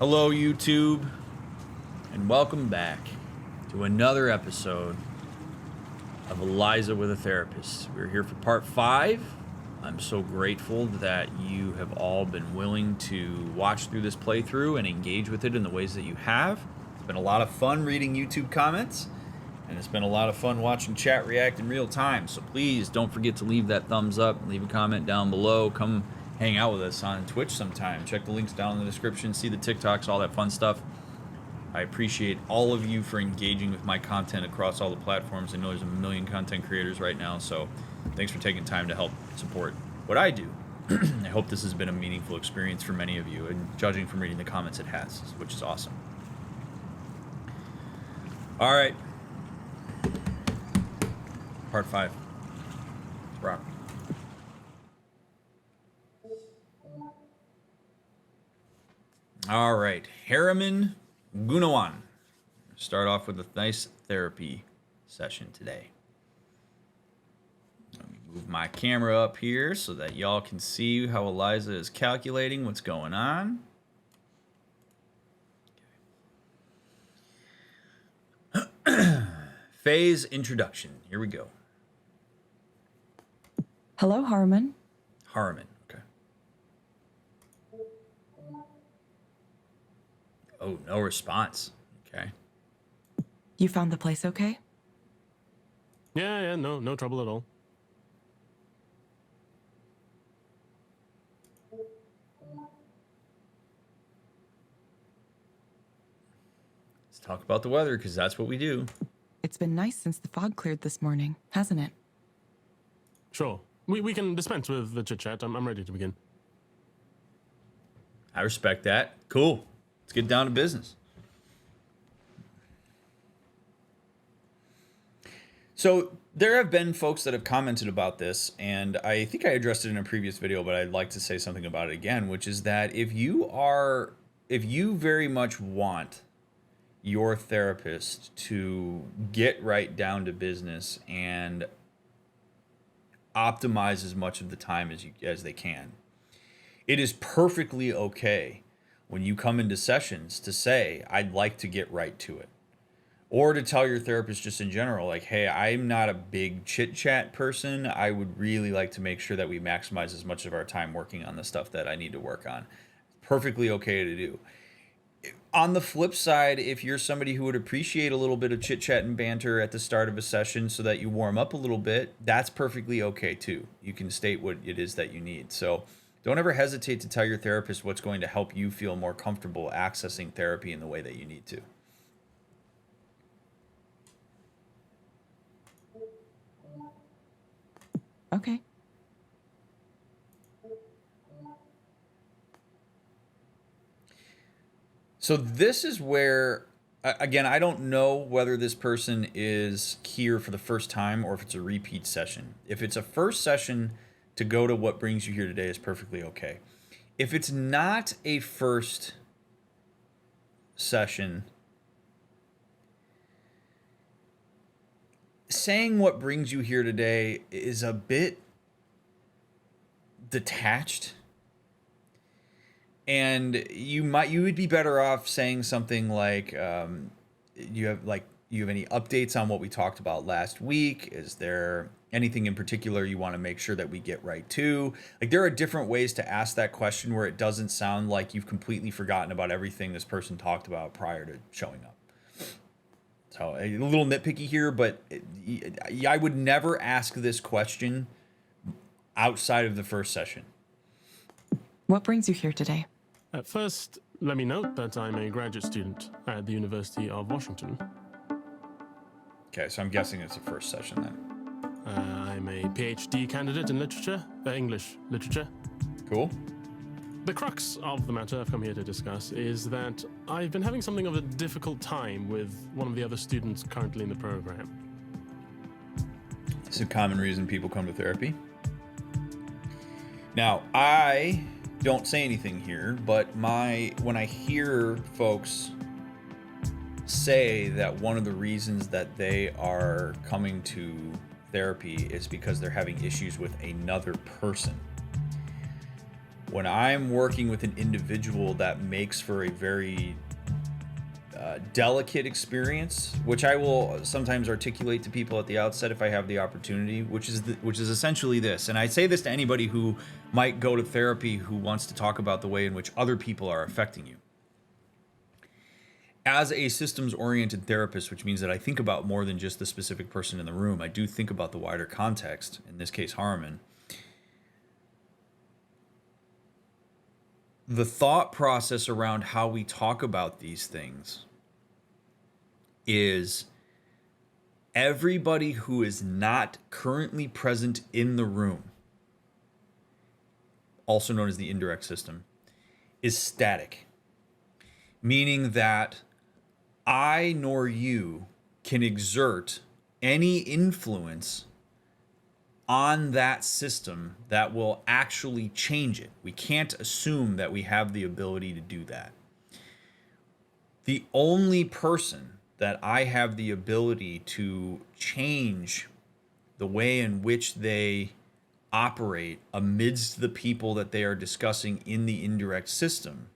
Hello, YouTube, and welcome back to another episode of Eliza with a Therapist. We're here for part 5. I'm so grateful that you have all been willing to watch through this playthrough and engage with it in the ways that you have. It's been a lot of fun reading YouTube comments, and it's been a lot of fun watching chat react in real time. So please don't forget to leave that thumbs up, leave a comment down below, come hang out with us on Twitch sometime. Check the links down in the description, see the TikToks, all that fun stuff. I appreciate all of you for engaging with my content across all the platforms. I know there's a million content creators right now, so thanks for taking time to help support what I do. I hope this has been a meaningful experience for many of you, and judging from reading the comments, it has, which is awesome. All right. Part 5. Let's rock. All right, Harriman Gunawan. Start off with a nice therapy session today. Let me move my camera up here so that y'all can see how Eliza is calculating what's going on. Okay. Phase introduction. Here we go. Hello, Harriman. Harriman. Oh, no response. Okay. You found the place okay? Yeah, no trouble at all. Let's talk about the weather, because that's what we do. It's been nice since the fog cleared this morning, hasn't it? Sure. We can dispense with the chit-chat. I'm ready to begin. I respect that. Cool. Let's get down to business. So there have been folks that have commented about this, and I think I addressed it in a previous video, but I'd like to say something about it again, which is that if you very much want your therapist to get right down to business and optimize as much of the time as they can, it is perfectly okay when you come into sessions to say, I'd like to get right to it. Or to tell your therapist just in general, like, hey, I'm not a big chit chat person. I would really like to make sure that we maximize as much of our time working on the stuff that I need to work on. Perfectly okay to do. On the flip side, if you're somebody who would appreciate a little bit of chit chat and banter at the start of a session so that you warm up a little bit, that's perfectly okay too. You can state what it is that you need. So don't ever hesitate to tell your therapist what's going to help you feel more comfortable accessing therapy in the way that you need to. Okay. So this is where, again, I don't know whether this person is here for the first time or if it's a repeat session. If it's a first session, to go to what brings you here today is perfectly okay. If it's not a first session, saying what brings you here today is a bit detached, and you would be better off saying something like, you have any updates on what we talked about last week? Is there anything in particular you want to make sure that we get right to? Like, there are different ways to ask that question where it doesn't sound like you've completely forgotten about everything this person talked about prior to showing up. So a little nitpicky here, but I would never ask this question outside of the first session. What brings you here today? First, let me note that I'm a graduate student at the University of Washington. Okay, so I'm guessing it's a first session then. I'm a PhD candidate in literature, English literature. Cool. The crux of the matter I've come here to discuss is that I've been having something of a difficult time with one of the other students currently in the program. It's a common reason people come to therapy. Now, I don't say anything here, but when I hear folks say that one of the reasons that they are coming to therapy is because they're having issues with another person, when I'm working with an individual, that makes for a very delicate experience, which I will sometimes articulate to people at the outset if I have the opportunity, which is essentially this. And I say this to anybody who might go to therapy who wants to talk about the way in which other people are affecting you. As a systems-oriented therapist, which means that I think about more than just the specific person in the room, I do think about the wider context, in this case Harmon. The thought process around how we talk about these things is everybody who is not currently present in the room, also known as the indirect system, is static. Meaning that I nor you can exert any influence on that system that will actually change it. We can't assume that we have the ability to do that. The only person that I have the ability to change the way in which they operate amidst the people that they are discussing in the indirect system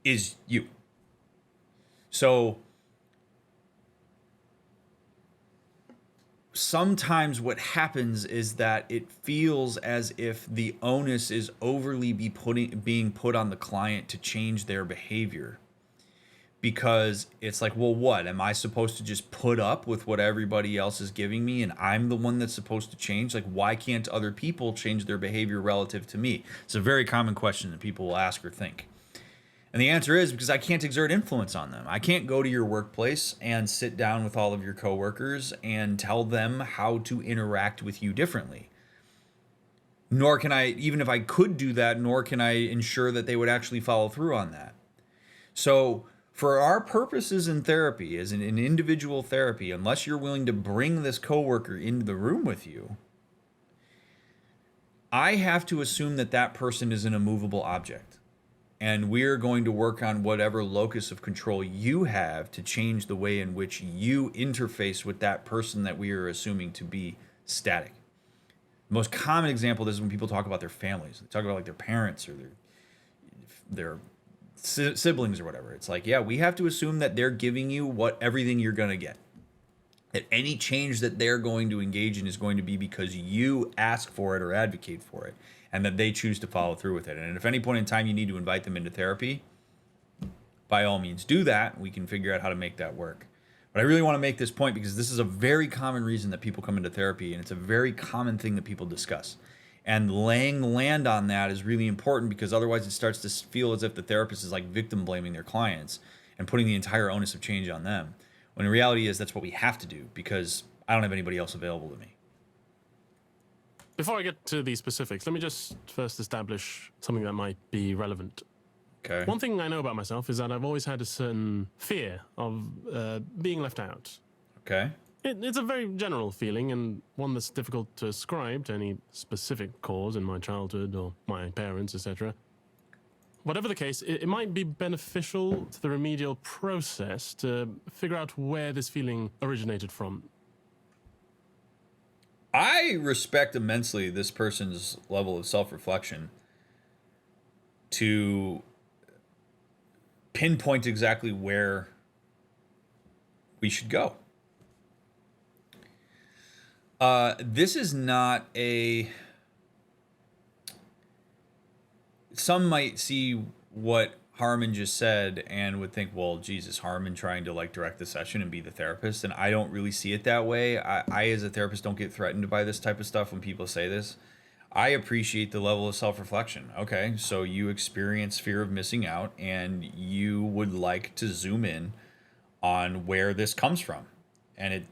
is you. So sometimes what happens is that it feels as if the onus is overly being put on the client to change their behavior. Because it's like, well, what? Am I supposed to just put up with what everybody else is giving me and I'm the one that's supposed to change? Like, why can't other people change their behavior relative to me? It's a very common question that people will ask or think. And the answer is because I can't exert influence on them. I can't go to your workplace and sit down with all of your coworkers and tell them how to interact with you differently. Nor can I, even if I could do that, nor can I ensure that they would actually follow through on that. So for our purposes in therapy, as an individual therapy, unless you're willing to bring this coworker into the room with you, I have to assume that that person is an immovable object. And we're going to work on whatever locus of control you have to change the way in which you interface with that person that we are assuming to be static. The most common example of this is when people talk about their families. They talk about like their parents or their siblings or whatever. It's like, yeah, we have to assume that they're giving you everything you're going to get. That any change that they're going to engage in is going to be because you ask for it or advocate for it, and that they choose to follow through with it. And if at any point in time you need to invite them into therapy, by all means do that. We can figure out how to make that work. But I really want to make this point because this is a very common reason that people come into therapy, and it's a very common thing that people discuss. And laying the land on that is really important because otherwise it starts to feel as if the therapist is like victim blaming their clients and putting the entire onus of change on them. When the reality is that's what we have to do because I don't have anybody else available to me. Before I get to the specifics, let me just first establish something that might be relevant. Okay. One thing I know about myself is that I've always had a certain fear of being left out. Okay. It's a very general feeling and one that's difficult to ascribe to any specific cause in my childhood or my parents, etc. Whatever the case, it might be beneficial to the remedial process to figure out where this feeling originated from. I respect immensely this person's level of self-reflection to pinpoint exactly where we should go. This is not some might see what Harmon just said and would think, well, Jesus, Harmon trying to like direct the session and be the therapist. And I don't really see it that way. I as a therapist don't get threatened by this type of stuff when people say this. I appreciate the level of self-reflection. Okay, so you experience fear of missing out and you would like to zoom in on where this comes from. And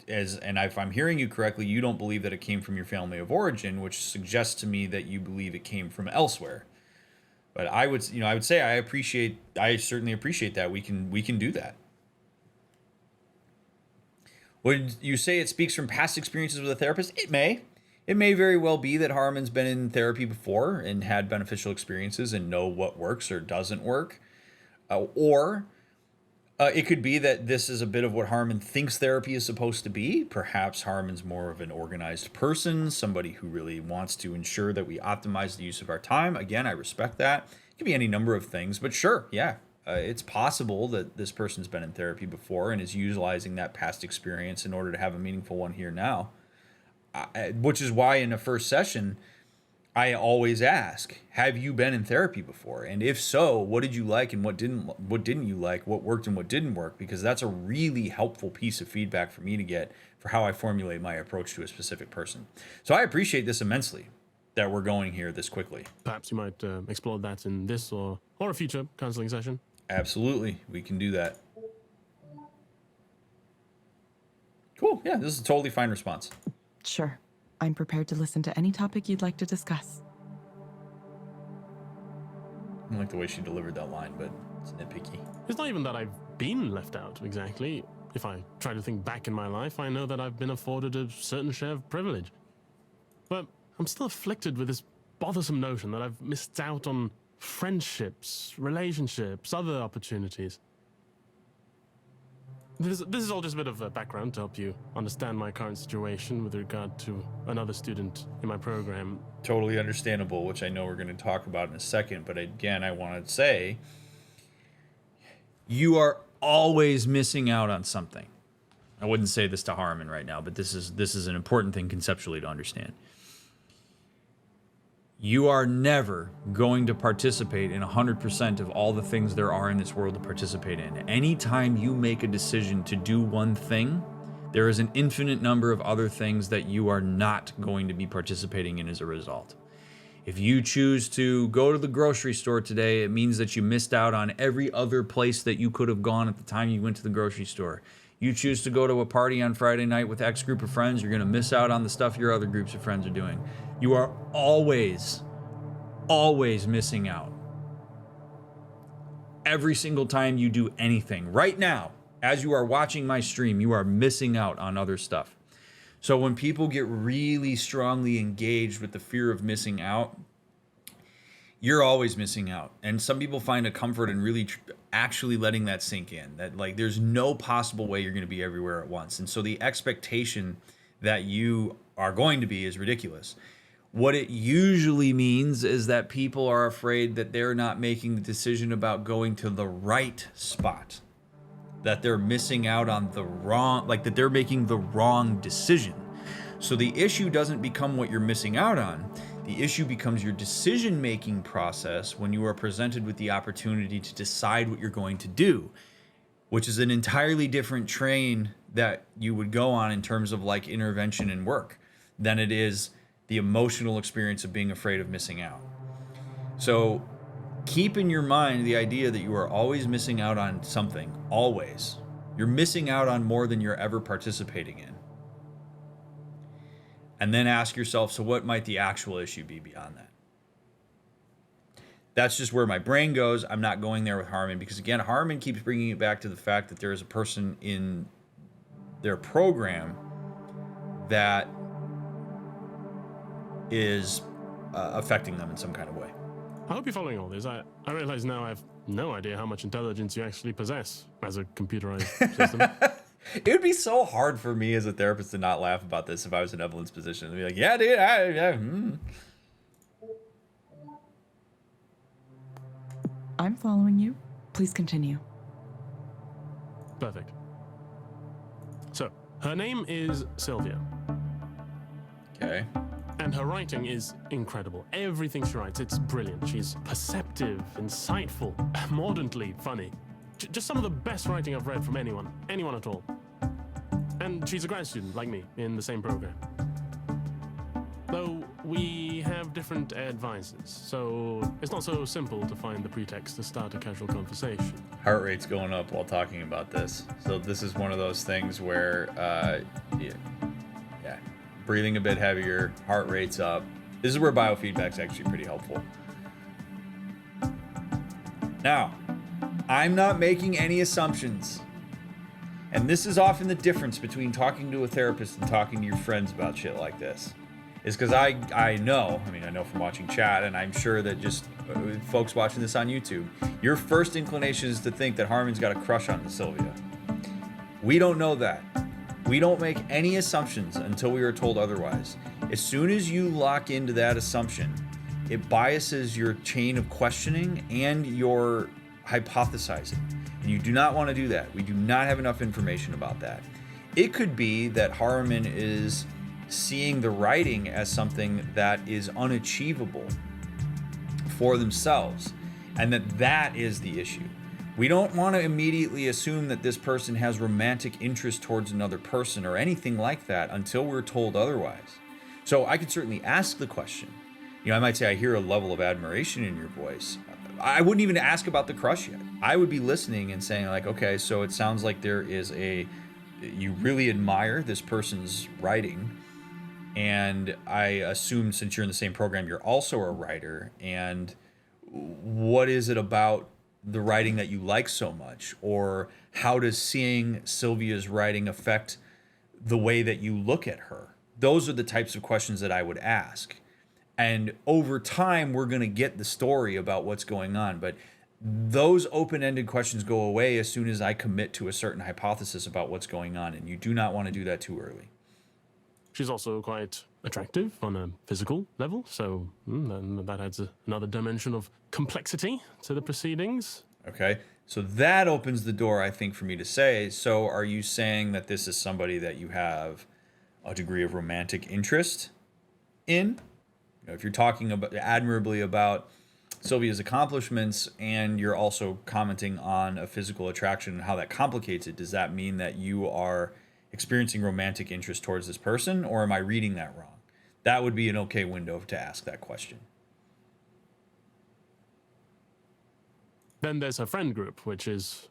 if I'm hearing you correctly, you don't believe that it came from your family of origin, which suggests to me that you believe it came from elsewhere. But I would say I certainly appreciate that we can do that. Would you say it speaks from past experiences with a therapist? It may. It may very well be that Harmon's been in therapy before and had beneficial experiences and know what works or doesn't work. Or It could be that this is a bit of what Harmon thinks therapy is supposed to be. Perhaps Harmon's more of an organized person, somebody who really wants to ensure that we optimize the use of our time. Again, I respect that. It could be any number of things, but sure, yeah. It's possible that this person's been in therapy before and is utilizing that past experience in order to have a meaningful one here now. Which is why in the first session, I always ask, have you been in therapy before? And if so, what did you like and what didn't you like? What worked and what didn't work? Because that's a really helpful piece of feedback for me to get for how I formulate my approach to a specific person. So I appreciate this immensely that we're going here this quickly. Perhaps you might explore that in this or a future counseling session. Absolutely. We can do that. Cool. Yeah, this is a totally fine response. Sure. I'm prepared to listen to any topic you'd like to discuss. I don't like the way she delivered that line, but it's nitpicky. It's not even that I've been left out exactly. If I try to think back in my life, I know that I've been afforded a certain share of privilege. But I'm still afflicted with this bothersome notion that I've missed out on friendships, relationships, other opportunities. This is all just a bit of a background to help you understand my current situation with regard to another student in my program. Totally understandable, which I know we're going to talk about in a second. But again, I want to say, you are always missing out on something. I wouldn't say this to Harmon right now, but this is an important thing conceptually to understand. You are never going to participate in 100% of all the things there are in this world to participate in. Anytime you make a decision to do one thing, there is an infinite number of other things that you are not going to be participating in as a result. If you choose to go to the grocery store today, it means that you missed out on every other place that you could have gone at the time you went to the grocery store. You choose to go to a party on Friday night with X group of friends, you're going to miss out on the stuff your other groups of friends are doing. You are always missing out. Every single time you do anything. Right now, as you are watching my stream, you are missing out on other stuff. So when people get really strongly engaged with the fear of missing out, you're always missing out. And some people find a comfort in really actually letting that sink in. That like there's no possible way you're going to be everywhere at once. And so the expectation that you are going to be is ridiculous. What it usually means is that people are afraid that they're not making the decision about going to the right spot, that they're missing out on the wrong, like that they're making the wrong decision. So the issue doesn't become what you're missing out on. The issue becomes your decision-making process when you are presented with the opportunity to decide what you're going to do, which is an entirely different train that you would go on in terms of like intervention and work than it is the emotional experience of being afraid of missing out. So keep in your mind the idea that you are always missing out on something, always. You're missing out on more than you're ever participating in. And then ask yourself, so what might the actual issue be beyond that? That's just where my brain goes. I'm not going there with Harmon because, again, Harmon keeps bringing it back to the fact that there is a person in their program that is affecting them in some kind of way. I hope you're following all this. I realize now I have no idea how much intelligence you actually possess as a computerized system. It would be so hard for me as a therapist to not laugh about this if I was in Evelyn's position. I'd be like, yeah, dude, I'm following you. Please continue. Perfect. So, her name is Sylvia. Okay. And her writing is incredible. Everything she writes, it's brilliant. She's perceptive, insightful, mordantly funny. Just some of the best writing I've read from anyone at all. And she's a grad student, like me, in the same program. Though we have different advisors, so it's not so simple to find the pretext to start a casual conversation. Heart rate's going up while talking about this. So this is one of those things where, breathing a bit heavier, heart rate's up. This is where biofeedback's actually pretty helpful. Now, I'm not making any assumptions. And this is often the difference between talking to a therapist and talking to your friends about shit like this. Is because I know from watching chat, and I'm sure that just folks watching this on YouTube, your first inclination is to think that Harmon's got a crush on Sylvia. We don't know that. We don't make any assumptions until we are told otherwise. As soon as you lock into that assumption, it biases your chain of questioning and your hypothesizing. And you do not want to do that. We do not have enough information about that. It could be that Harmon is seeing the writing as something that is unachievable for themselves, and that is the issue. We don't want to immediately assume that this person has romantic interest towards another person or anything like that until we're told otherwise. So I could certainly ask the question. I might say, I hear a level of admiration in your voice. I wouldn't even ask about the crush yet. I would be listening and saying like, okay, so it sounds like you really admire this person's writing. And I assume since you're in the same program, you're also a writer. And what is it about the writing that you like so much? Or how does seeing Sylvia's writing affect the way that you look at her? Those are the types of questions that I would ask. And over time, we're going to get the story about what's going on. But those open-ended questions go away as soon as I commit to a certain hypothesis about what's going on. And you do not want to do that too early. She's also quite attractive on a physical level, so that adds another dimension of complexity to the proceedings. Okay, so that opens the door, I think, for me to say, so are you saying that this is somebody that you have a degree of romantic interest in? If you're talking about admirably about Sylvia's accomplishments and you're also commenting on a physical attraction and how that complicates it, does that mean that you are experiencing romantic interest towards this person, or am I reading that wrong? That would be an okay window to ask that question. Then there's her friend group, which is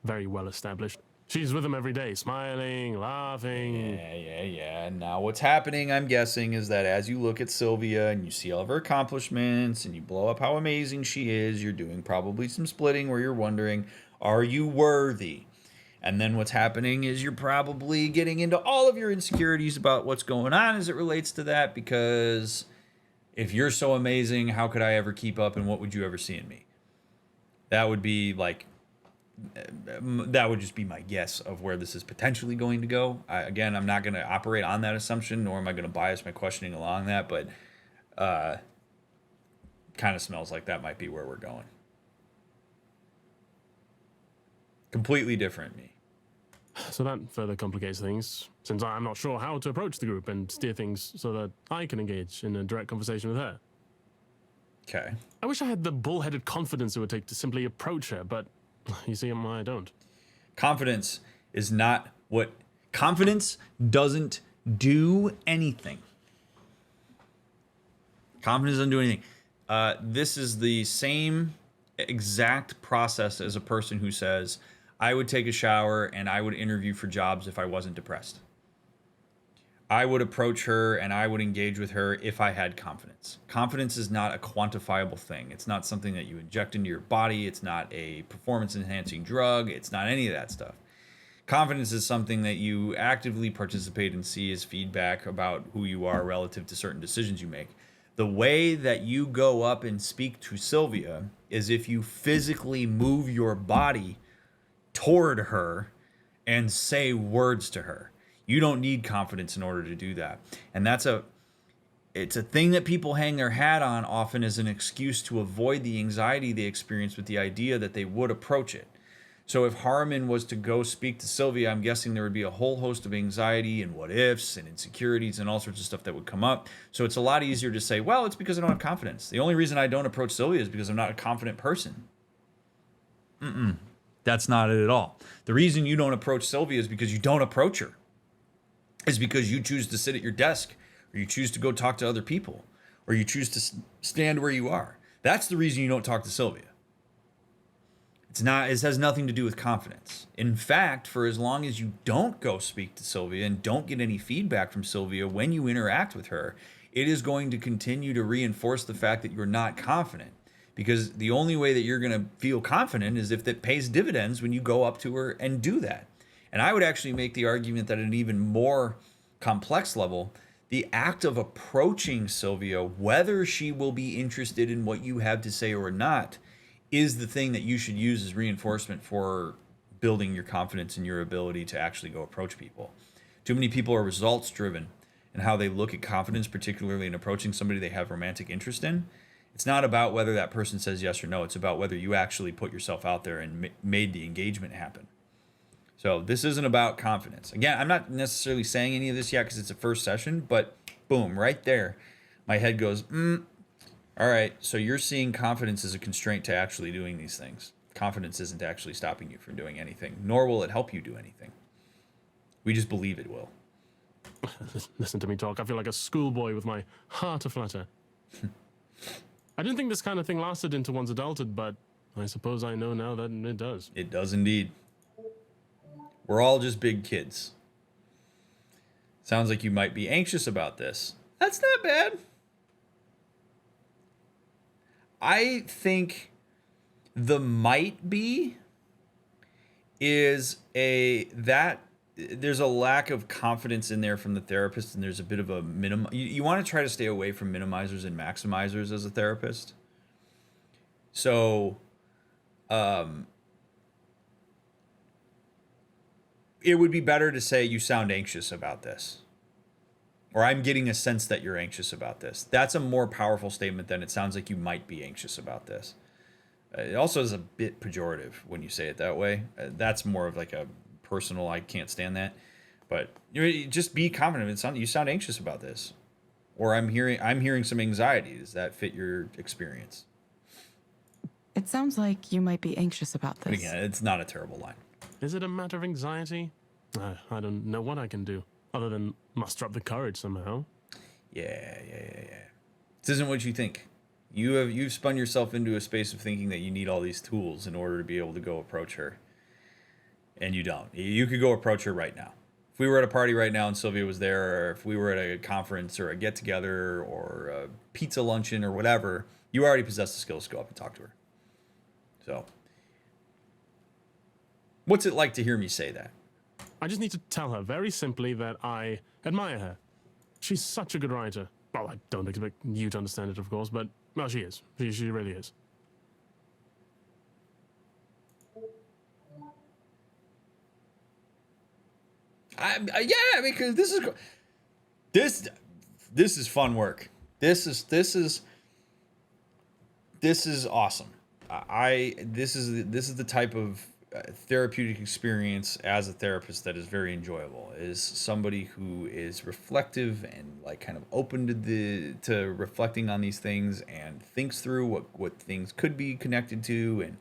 very well established. She's with them every day, smiling, laughing. Yeah. Now what's happening, I'm guessing, is that as you look at Sylvia and you see all of her accomplishments and you blow up how amazing she is, you're doing probably some splitting where you're wondering, are you worthy? And then what's happening is you're probably getting into all of your insecurities about what's going on as it relates to that, because if you're so amazing, how could I ever keep up, and what would you ever see in me? That would just be my guess of where this is potentially going to go. Again, I'm not going to operate on that assumption, nor am I going to bias my questioning along that, but kind of smells like that might be where we're going. Completely different me. So that further complicates things, since I'm not sure how to approach the group and steer things so that I can engage in a direct conversation with her. Okay. I wish I had the bullheaded confidence it would take to simply approach her, but you see, I don't. Confidence is not what... Confidence doesn't do anything. Confidence doesn't do anything. This is the same exact process as a person who says, I would take a shower and I would interview for jobs if I wasn't depressed. I would approach her and I would engage with her if I had confidence. Confidence is not a quantifiable thing. It's not something that you inject into your body. It's not a performance-enhancing drug. It's not any of that stuff. Confidence is something that you actively participate and see as feedback about who you are relative to certain decisions you make. The way that you go up and speak to Sylvia is if you physically move your body toward her and say words to her. You don't need confidence in order to do that. And it's a thing that people hang their hat on often as an excuse to avoid the anxiety they experience with the idea that they would approach it. So if Harmon was to go speak to Sylvia, I'm guessing there would be a whole host of anxiety and what ifs and insecurities and all sorts of stuff that would come up. So it's a lot easier to say, well, it's because I don't have confidence. The only reason I don't approach Sylvia is because I'm not a confident person. That's not it at all. The reason you don't approach Sylvia is because you don't approach her. Is because you choose to sit at your desk, or you choose to go talk to other people, or you choose to stand where you are. That's the reason you don't talk to Sylvia. It has nothing to do with confidence. In fact, for as long as you don't go speak to Sylvia and don't get any feedback from Sylvia when you interact with her, it is going to continue to reinforce the fact that you're not confident. Because the only way that you're going to feel confident is if it pays dividends when you go up to her and do that. And I would actually make the argument that at an even more complex level, the act of approaching Sylvia, whether she will be interested in what you have to say or not, is the thing that you should use as reinforcement for building your confidence in your ability to actually go approach people. Too many people are results driven in how they look at confidence, particularly in approaching somebody they have romantic interest in. It's not about whether that person says yes or no. It's about whether you actually put yourself out there and made the engagement happen. So this isn't about confidence. Again, I'm not necessarily saying any of this yet because it's a first session, but boom, right there, my head goes, all right, so you're seeing confidence as a constraint to actually doing these things. Confidence isn't actually stopping you from doing anything, nor will it help you do anything. We just believe it will. Listen to me talk. I feel like a schoolboy with my heart aflutter. I didn't think this kind of thing lasted into one's adulthood, but I suppose I know now that it does. It does indeed. We're all just big kids. Sounds like you might be anxious about this. That's not bad. I think the might be is there's a lack of confidence in there from the therapist, and there's a bit of a you want to try to stay away from minimizers and maximizers as a therapist. So it would be better to say you sound anxious about this, or I'm getting a sense that you're anxious about this. That's a more powerful statement than it sounds like you might be anxious about this. It also is a bit pejorative when you say it that way. That's more of like a personal, I can't stand that. But you just be confident. You sound anxious about this, or I'm hearing some anxiety. Does that fit your experience? It sounds like you might be anxious about this. But again, it's not a terrible line. Is it a matter of anxiety? I don't know what I can do other than muster up the courage somehow. Yeah. This isn't what you think. You've spun yourself into a space of thinking that you need all these tools in order to be able to go approach her. And you don't. You could go approach her right now. If we were at a party right now and Sylvia was there, or if we were at a conference or a get-together or a pizza luncheon or whatever, you already possess the skills to go up and talk to her. So, what's it like to hear me say that? I just need to tell her very simply that I admire her. She's such a good writer. Well, I don't expect you to understand it, of course, but, well, she is. She really is. Yeah, because this is fun work. This is awesome. This is the type of therapeutic experience as a therapist that is very enjoyable. Is somebody who is reflective and like kind of open to reflecting on these things and thinks through what things could be connected to and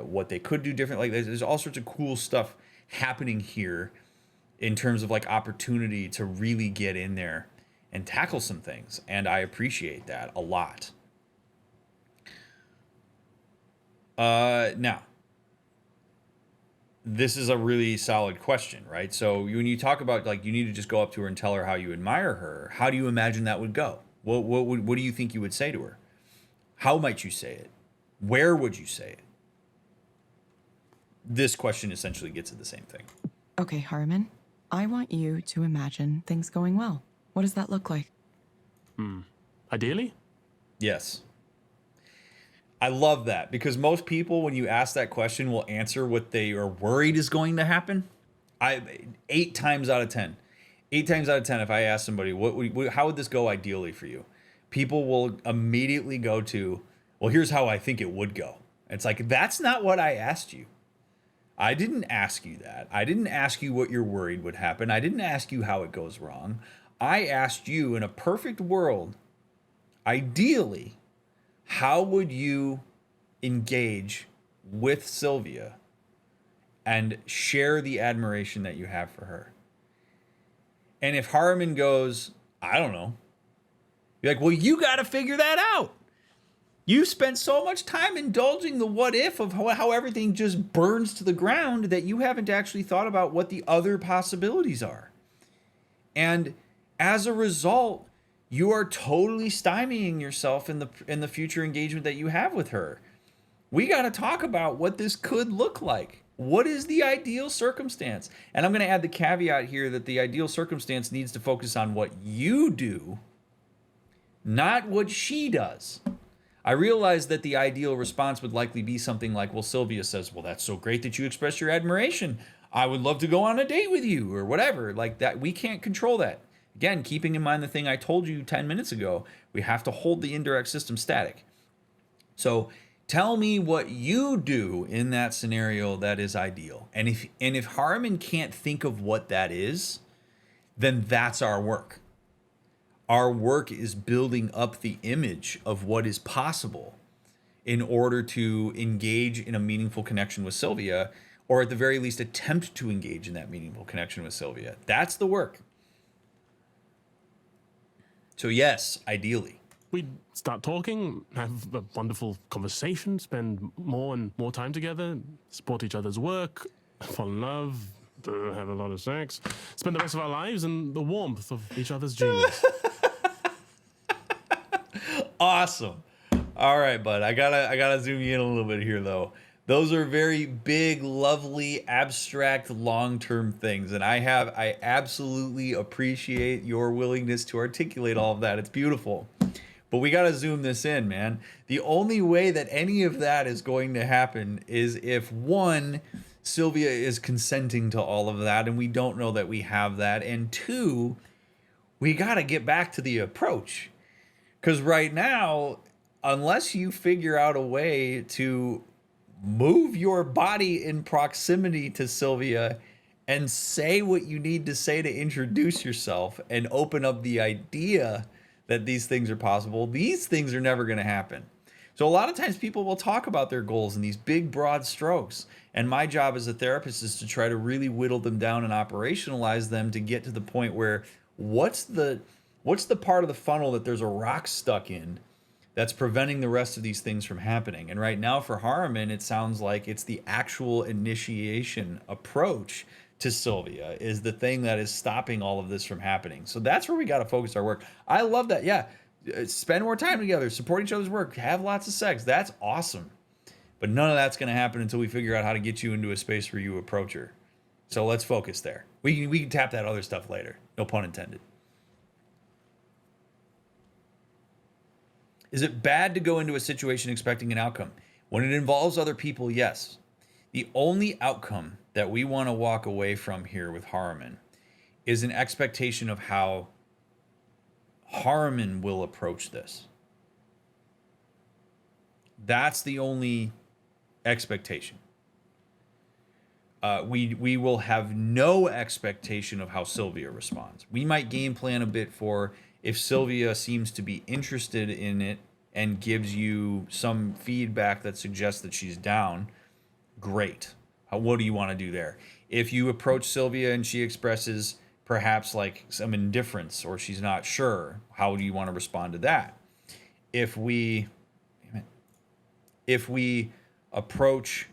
what they could do differently. Like there's all sorts of cool stuff happening here in terms of like opportunity to really get in there and tackle some things, and I appreciate that a lot. Now, this is a really solid question, right? So when you talk about like you need to just go up to her and tell her how you admire her, how do you imagine that would go? What do you think you would say to her? How might you say it? Where would you say it? This question essentially gets at the same thing. Okay, Harmon, I want you to imagine things going well. What does that look like? Ideally? Yes. I love that because most people, when you ask that question, will answer what they are worried is going to happen. 8 times out of 10, if I ask somebody, how would this go ideally for you? People will immediately go to, well, here's how I think it would go. It's like, that's not what I asked you. I didn't ask you that. I didn't ask you what you're worried would happen. I didn't ask you how it goes wrong. I asked you, in a perfect world, ideally, how would you engage with Sylvia and share the admiration that you have for her? And if Harmon goes, I don't know, you're like, well, you got to figure that out. You spent so much time indulging the what if of how everything just burns to the ground that you haven't actually thought about what the other possibilities are. And as a result, you are totally stymieing yourself in the future engagement that you have with her. We got to talk about what this could look like. What is the ideal circumstance? And I'm going to add the caveat here that the ideal circumstance needs to focus on what you do, not what she does. I realize that the ideal response would likely be something like, well, Sylvia says, well, that's so great that you express your admiration. I would love to go on a date with you, or whatever. Like that, we can't control that. Again, keeping in mind the thing I told you 10 minutes ago, we have to hold the indirect system static. So tell me what you do in that scenario that is ideal. And if Harmon can't think of what that is, then that's our work. Our work is building up the image of what is possible in order to engage in a meaningful connection with Sylvia, or at the very least attempt to engage in that meaningful connection with Sylvia. That's the work. So yes, ideally. We'd start talking, have a wonderful conversation, spend more and more time together, support each other's work, fall in love, have a lot of sex, spend the rest of our lives in the warmth of each other's genius. Awesome. All right, bud. I gotta zoom you in a little bit here, though. Those are very big, lovely, abstract, long-term things, and I absolutely appreciate your willingness to articulate all of that. It's beautiful. But we got to zoom this in, man. The only way that any of that is going to happen is if, one, Sylvia is consenting to all of that, and we don't know that we have that, and two, we got to get back to the approach. Because right now, unless you figure out a way to move your body in proximity to Sylvia and say what you need to say to introduce yourself and open up the idea that these things are possible, these things are never going to happen. So a lot of times people will talk about their goals in these big, broad strokes. And my job as a therapist is to try to really whittle them down and operationalize them to get to the point where what's the part of the funnel that there's a rock stuck in that's preventing the rest of these things from happening. And right now for Harmon, it sounds like it's the actual initiation approach to Sylvia is the thing that is stopping all of this from happening. So that's where we got to focus our work. I love that. Yeah. Spend more time together, support each other's work, have lots of sex. That's awesome. But none of that's going to happen until we figure out how to get you into a space where you approach her. So let's focus there. We can tap that other stuff later. No pun intended. Is it bad to go into a situation expecting an outcome? When it involves other people, yes. The only outcome that we want to walk away from here with Harmon is an expectation of how Harmon will approach this. That's the only expectation. We will have no expectation of how Sylvia responds. We might game plan a bit for if Sylvia seems to be interested in it and gives you some feedback that suggests that she's down, great. What do you want to do there? If you approach Sylvia and she expresses perhaps like some indifference or she's not sure, how do you want to respond to that? If we approach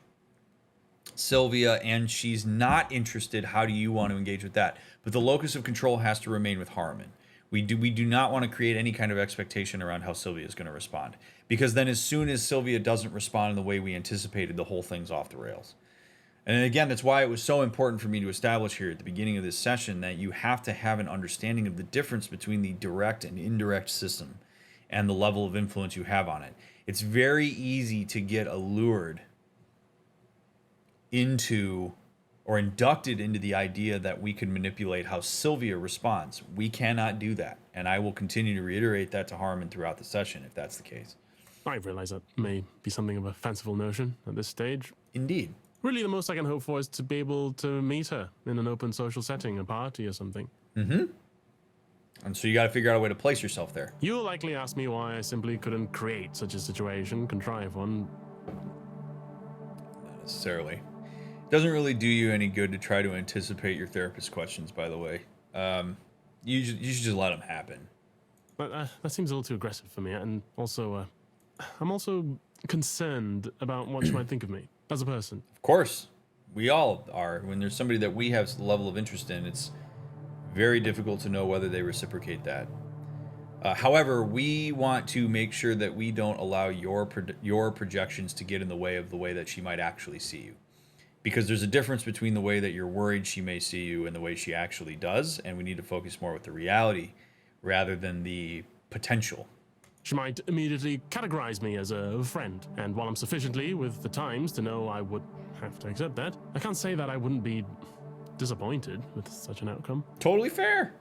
Sylvia and she's not interested, how do you want to engage with that? But the locus of control has to remain with Harmon. We do not want to create any kind of expectation around how Sylvia is going to respond, because then as soon as Sylvia doesn't respond in the way we anticipated, the whole thing's off the rails. And again, that's why it was so important for me to establish here at the beginning of this session that you have to have an understanding of the difference between the direct and indirect system and the level of influence you have on it. It's very easy to get allured into or inducted into the idea that we can manipulate how Sylvia responds. We cannot do that. And I will continue to reiterate that to Harmon throughout the session if that's the case. I realize that may be something of a fanciful notion at this stage. Indeed. Really, the most I can hope for is to be able to meet her in an open social setting, a party or something. Mm-hmm. And so you got to figure out a way to place yourself there. You'll likely ask me why I simply couldn't create such a situation, contrive one. Not necessarily. It doesn't really do you any good to try to anticipate your therapist's questions, by the way. You should just let them happen. But that seems a little too aggressive for me, and also, I'm also concerned about what she might think of me as a person. Of course. We all are. When there's somebody that we have a level of interest in, it's very difficult to know whether they reciprocate that. However, we want to make sure that we don't allow your projections to get in the way of the way that she might actually see you. because there's a difference between the way that you're worried she may see you and the way she actually does, and we need to focus more with the reality rather than the potential. She might immediately categorize me as a friend, and while I'm sufficiently with the times to know I would have to accept that, I can't say that I wouldn't be disappointed with such an outcome. Totally fair.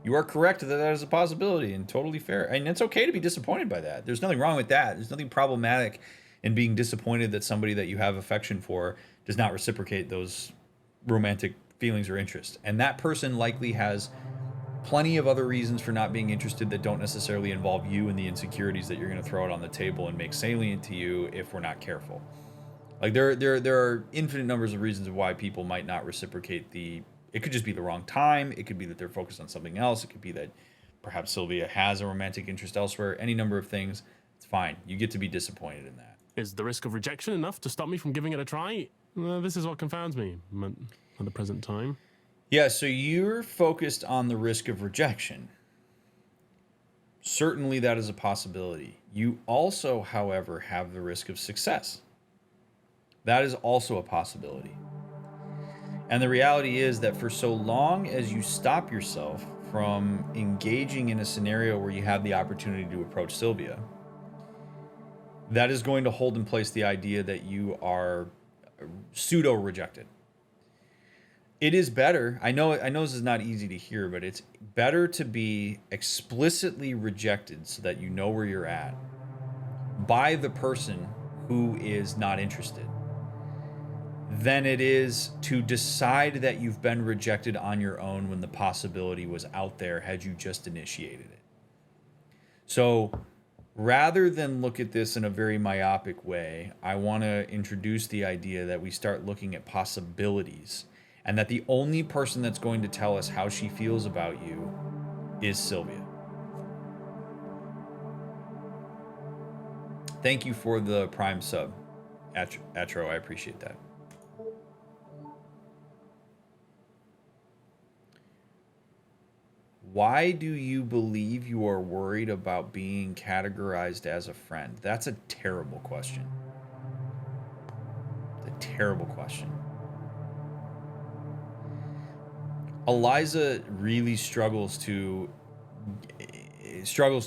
You are correct that that is a possibility, and totally fair. And it's okay to be disappointed by that. There's nothing wrong with that. There's nothing problematic in being disappointed that somebody that you have affection for does not reciprocate those romantic feelings or interests. And that person likely has plenty of other reasons for not being interested that don't necessarily involve you and the insecurities that you're going to throw out on the table and make salient to you if we're not careful. Like there are infinite numbers of reasons of why people might not reciprocate the. It could just be the wrong time. It could be that they're focused on something else. It could be that perhaps Sylvia has a romantic interest elsewhere. Any number of things. It's fine. You get to be disappointed in that. Is the risk of rejection enough to stop me from giving it a try? This is what confounds me at the present time. Yeah, so you're focused on the risk of rejection. Certainly that is a possibility. You also, however, have the risk of success. That is also a possibility. And the reality is that for so long as you stop yourself from engaging in a scenario where you have the opportunity to approach Sylvia, that is going to hold in place the idea that you are pseudo-rejected. It is better, I know this is not easy to hear, but it's better to be explicitly rejected so that you know where you're at by the person who is not interested than it is to decide that you've been rejected on your own when the possibility was out there had you just initiated it. So rather than look at this in a very myopic way, I want to introduce the idea that we start looking at possibilities, and that the only person that's going to tell us how she feels about you is Sylvia. Thank you for the Prime sub, Atro. I appreciate that. Why do you believe you are worried about being categorized as a friend? That's a terrible question. It's a terrible question. Eliza really struggles to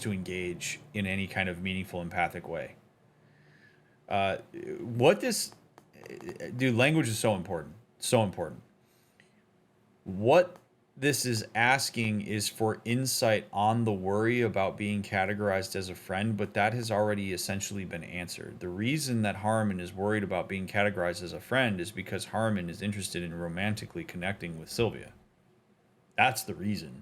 engage in any kind of meaningful, empathic way. Language is so important. So important. What this is asking is for insight on the worry about being categorized as a friend, but that has already essentially been answered. The reason that Harmon is worried about being categorized as a friend is because Harmon is interested in romantically connecting with Sylvia. That's the reason.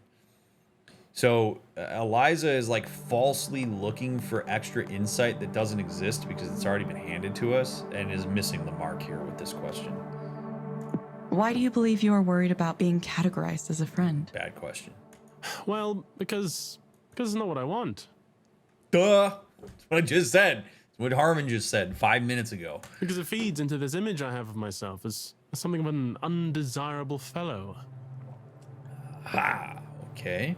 So Eliza is like falsely looking for extra insight that doesn't exist because it's already been handed to us, and is missing the mark here with this question. Why do you believe you are worried about being categorized as a friend? Bad question. Well, because it's not what I want. Duh! That's what I just said. That's what Harmon just said 5 minutes ago. Because it feeds into this image I have of myself as something of an undesirable fellow. Ah, okay.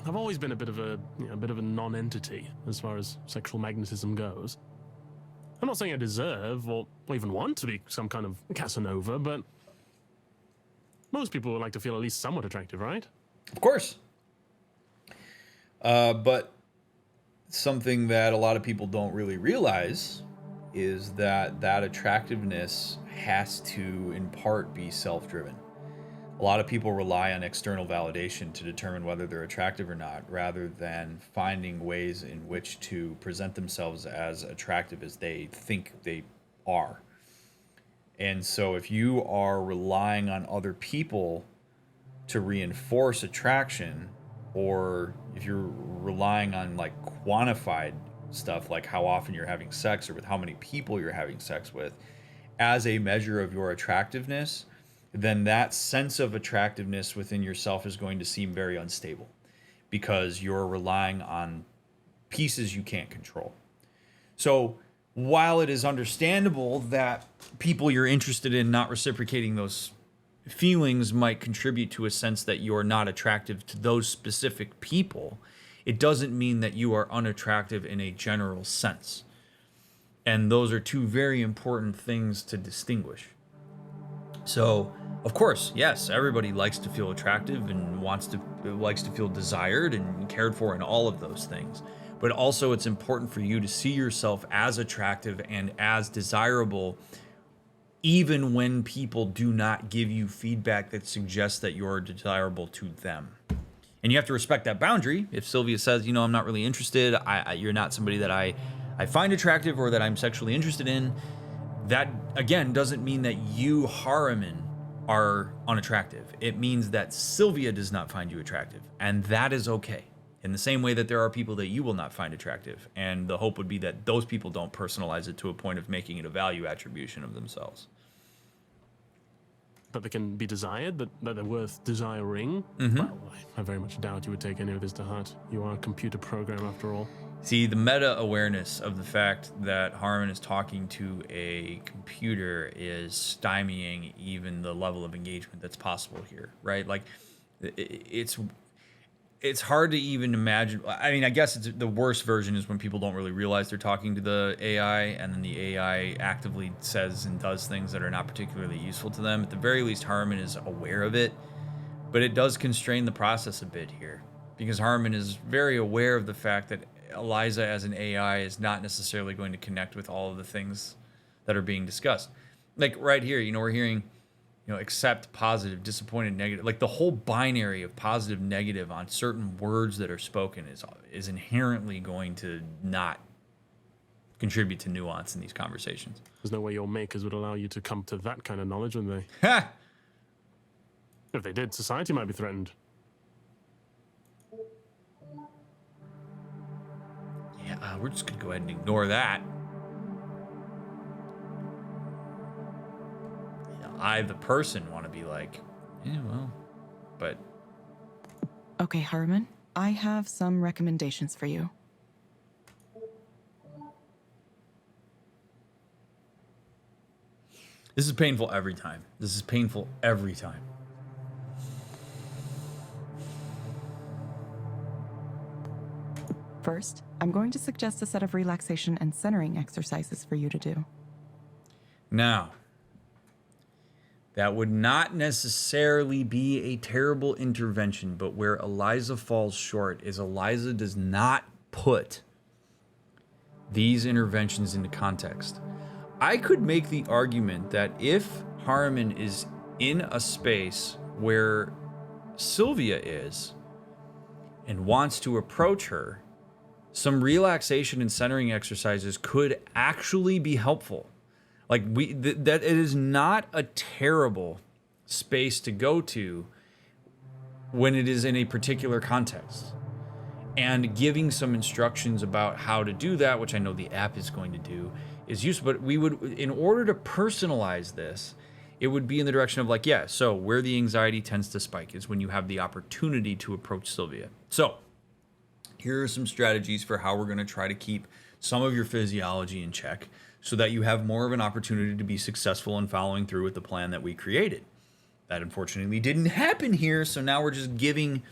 I've always been a bit of a non-entity as far as sexual magnetism goes. I'm not saying I deserve or even want to be some kind of Casanova, but most people would like to feel at least somewhat attractive, right? Of course. But something that a lot of people don't really realize is that attractiveness has to, in part, be self-driven. A lot of people rely on external validation to determine whether they're attractive or not, rather than finding ways in which to present themselves as attractive as they think they are. And so if you are relying on other people to reinforce attraction, or if you're relying on like quantified stuff like how often you're having sex or with how many people you're having sex with as a measure of your attractiveness, then that sense of attractiveness within yourself is going to seem very unstable because you're relying on pieces you can't control. So while it is understandable that people you're interested in not reciprocating those feelings might contribute to a sense that you're not attractive to those specific people, it doesn't mean that you are unattractive in a general sense. And those are two very important things to distinguish. So, of course, yes, everybody likes to feel attractive and likes to feel desired and cared for and all of those things. But also it's important for you to see yourself as attractive and as desirable even when people do not give you feedback that suggests that you're desirable to them. And you have to respect that boundary. If Sylvia says, you know, I'm not really interested, you're not somebody that I find attractive or that I'm sexually interested in, that, again, doesn't mean that you, Harriman, are unattractive. It means that Sylvia does not find you attractive, and that is okay. In the same way that there are people that you will not find attractive, and the hope would be that those people don't personalize it to a point of making it a value attribution of themselves. That they can be desired, that they're worth desiring. Well, I very much doubt you would take any of this to heart. You are a computer program after all. See, the meta-awareness of the fact that Harmon is talking to a computer is stymieing even the level of engagement that's possible here, right? Like, it's hard to even imagine. I mean, I guess the worst version is when people don't really realize they're talking to the AI, and then the AI actively says and does things that are not particularly useful to them. At the very least, Harmon is aware of it, but it does constrain the process a bit here, because Harmon is very aware of the fact that Eliza as an AI is not necessarily going to connect with all of the things that are being discussed. Like right here, you know, we're hearing, you know, accept, positive, disappointed, negative. Like the whole binary of positive, negative on certain words that are spoken is inherently going to not contribute to nuance in these conversations. There's no way your makers would allow you to come to that kind of knowledge, would they? Ha! If they did, society might be threatened. Yeah, we're just gonna go ahead and ignore that. I, the person, want to be like, yeah, well, but... Okay, Harriman, I have some recommendations for you. This is painful every time. This is painful every time. First, I'm going to suggest a set of relaxation and centering exercises for you to do. Now, that would not necessarily be a terrible intervention, but where Eliza falls short is Eliza does not put these interventions into context. I could make the argument that if Harriman is in a space where Sylvia is and wants to approach her, some relaxation and centering exercises could actually be helpful. Like that it is not a terrible space to go to when it is in a particular context. And giving some instructions about how to do that, which I know the app is going to do, is useful. But we would, in order to personalize this, it would be in the direction of like, yeah, so where the anxiety tends to spike is when you have the opportunity to approach Sylvia. So here are some strategies for how we're going to try to keep some of your physiology in check so that you have more of an opportunity to be successful in following through with the plan that we created. That unfortunately didn't happen here, so now we're just giving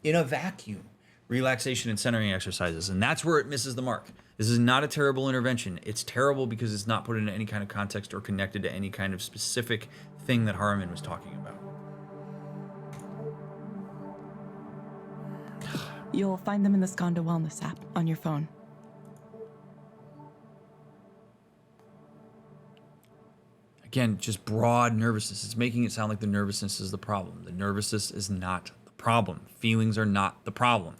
in a vacuum relaxation and centering exercises, and that's where it misses the mark. This is not a terrible intervention. It's terrible because it's not put into any kind of context or connected to any kind of specific thing that Harriman was talking about. You'll find them in the Skanda Wellness app on your phone. Again, just broad nervousness. It's making it sound like the nervousness is the problem. The nervousness is not the problem. Feelings are not the problem.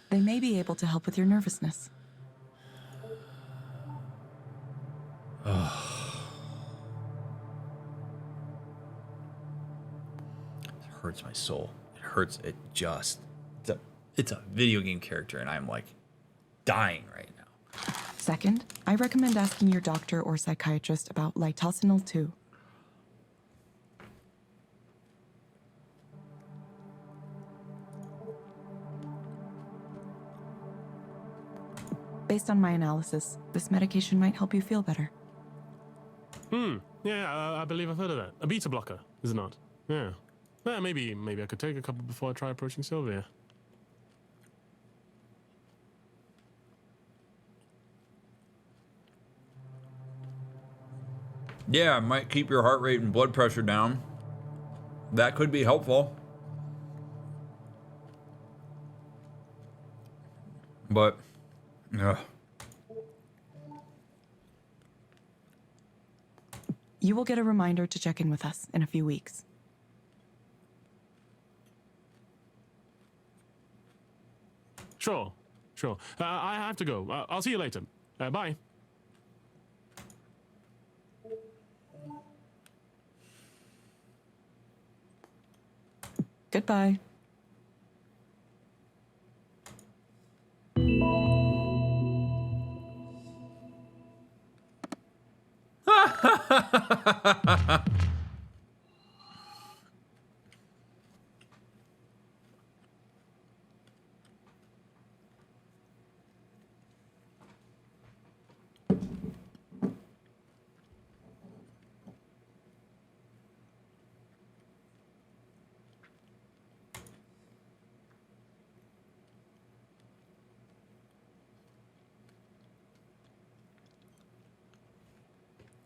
They may be able to help with your nervousness. It hurts my soul. It hurts. It's a video game character, and I'm like dying right now. Second, I recommend asking your doctor or psychiatrist about litosenal 2. Based on my analysis, this medication might help you feel better. Yeah, I believe I've heard of that. A beta blocker, is it not? Yeah. Well, maybe I could take a couple before I try approaching Sylvia. Yeah, it might keep your heart rate and blood pressure down. that could be helpful. But, ugh. You will get a reminder to check in with us in a few weeks. Sure. I have to go. I'll see you later. Bye. Goodbye.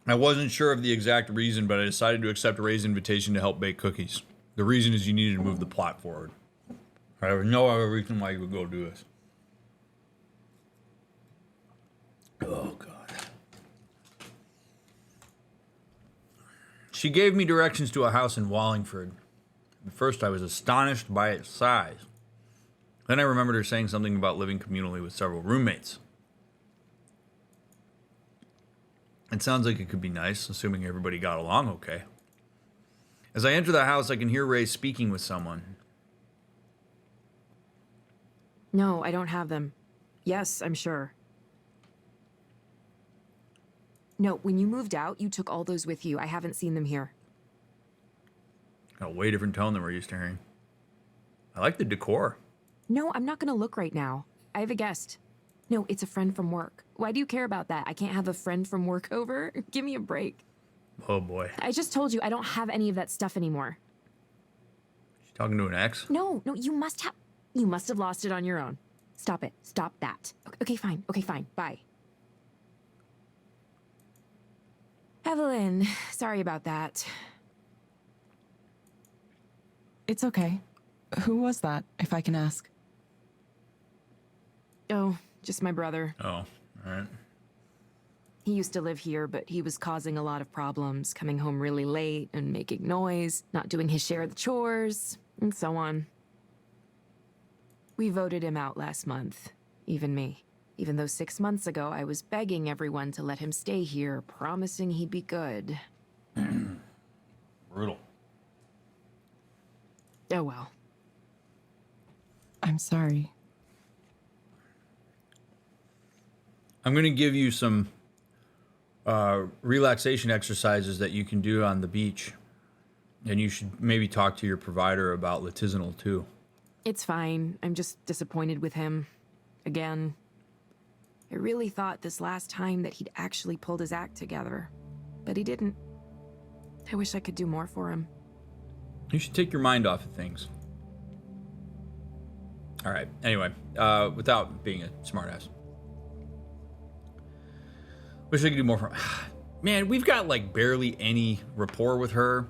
I wasn't sure of the exact reason, but I decided to accept Ray's invitation to help bake cookies. The reason is you needed to move the plot forward. There was no other reason why you would go do this. Oh, God. She gave me directions to a house in Wallingford. At first, I was astonished by its size. Then I remembered her saying something about living communally with several roommates. It sounds like it could be nice, assuming everybody got along okay. As I enter the house, I can hear Ray speaking with someone. No, I don't have them. Yes, I'm sure. No, when you moved out, you took all those with you. I haven't seen them here. Got a way different tone than we're used to hearing. I like the decor. No, I'm not gonna look right now. I have a guest. No, it's a friend from work. Why do you care about that? I can't have a friend from work over? Give me a break. Oh, boy. I just told you I don't have any of that stuff anymore. She's talking to an ex? No, you must have lost it on your own. Stop it. Stop that. Okay, fine. Bye. Evelyn, sorry about that. It's okay. Who was that, if I can ask? Oh, just my brother. Oh, all right. He used to live here, but he was causing a lot of problems, coming home really late and making noise, not doing his share of the chores, and so on. We voted him out last month, even me. Even though 6 months ago I was begging everyone to let him stay here, promising he'd be good. Brutal. Oh well. I'm sorry. I'm going to give you some relaxation exercises that you can do on the beach. And you should maybe talk to your provider about latizinal, too. It's fine. I'm just disappointed with him. Again. I really thought this last time that he'd actually pulled his act together. But he didn't. I wish I could do more for him. You should take your mind off of things. All right. Anyway, without being a smartass. Wish I could do more for him. Man, we've got like barely any rapport with her.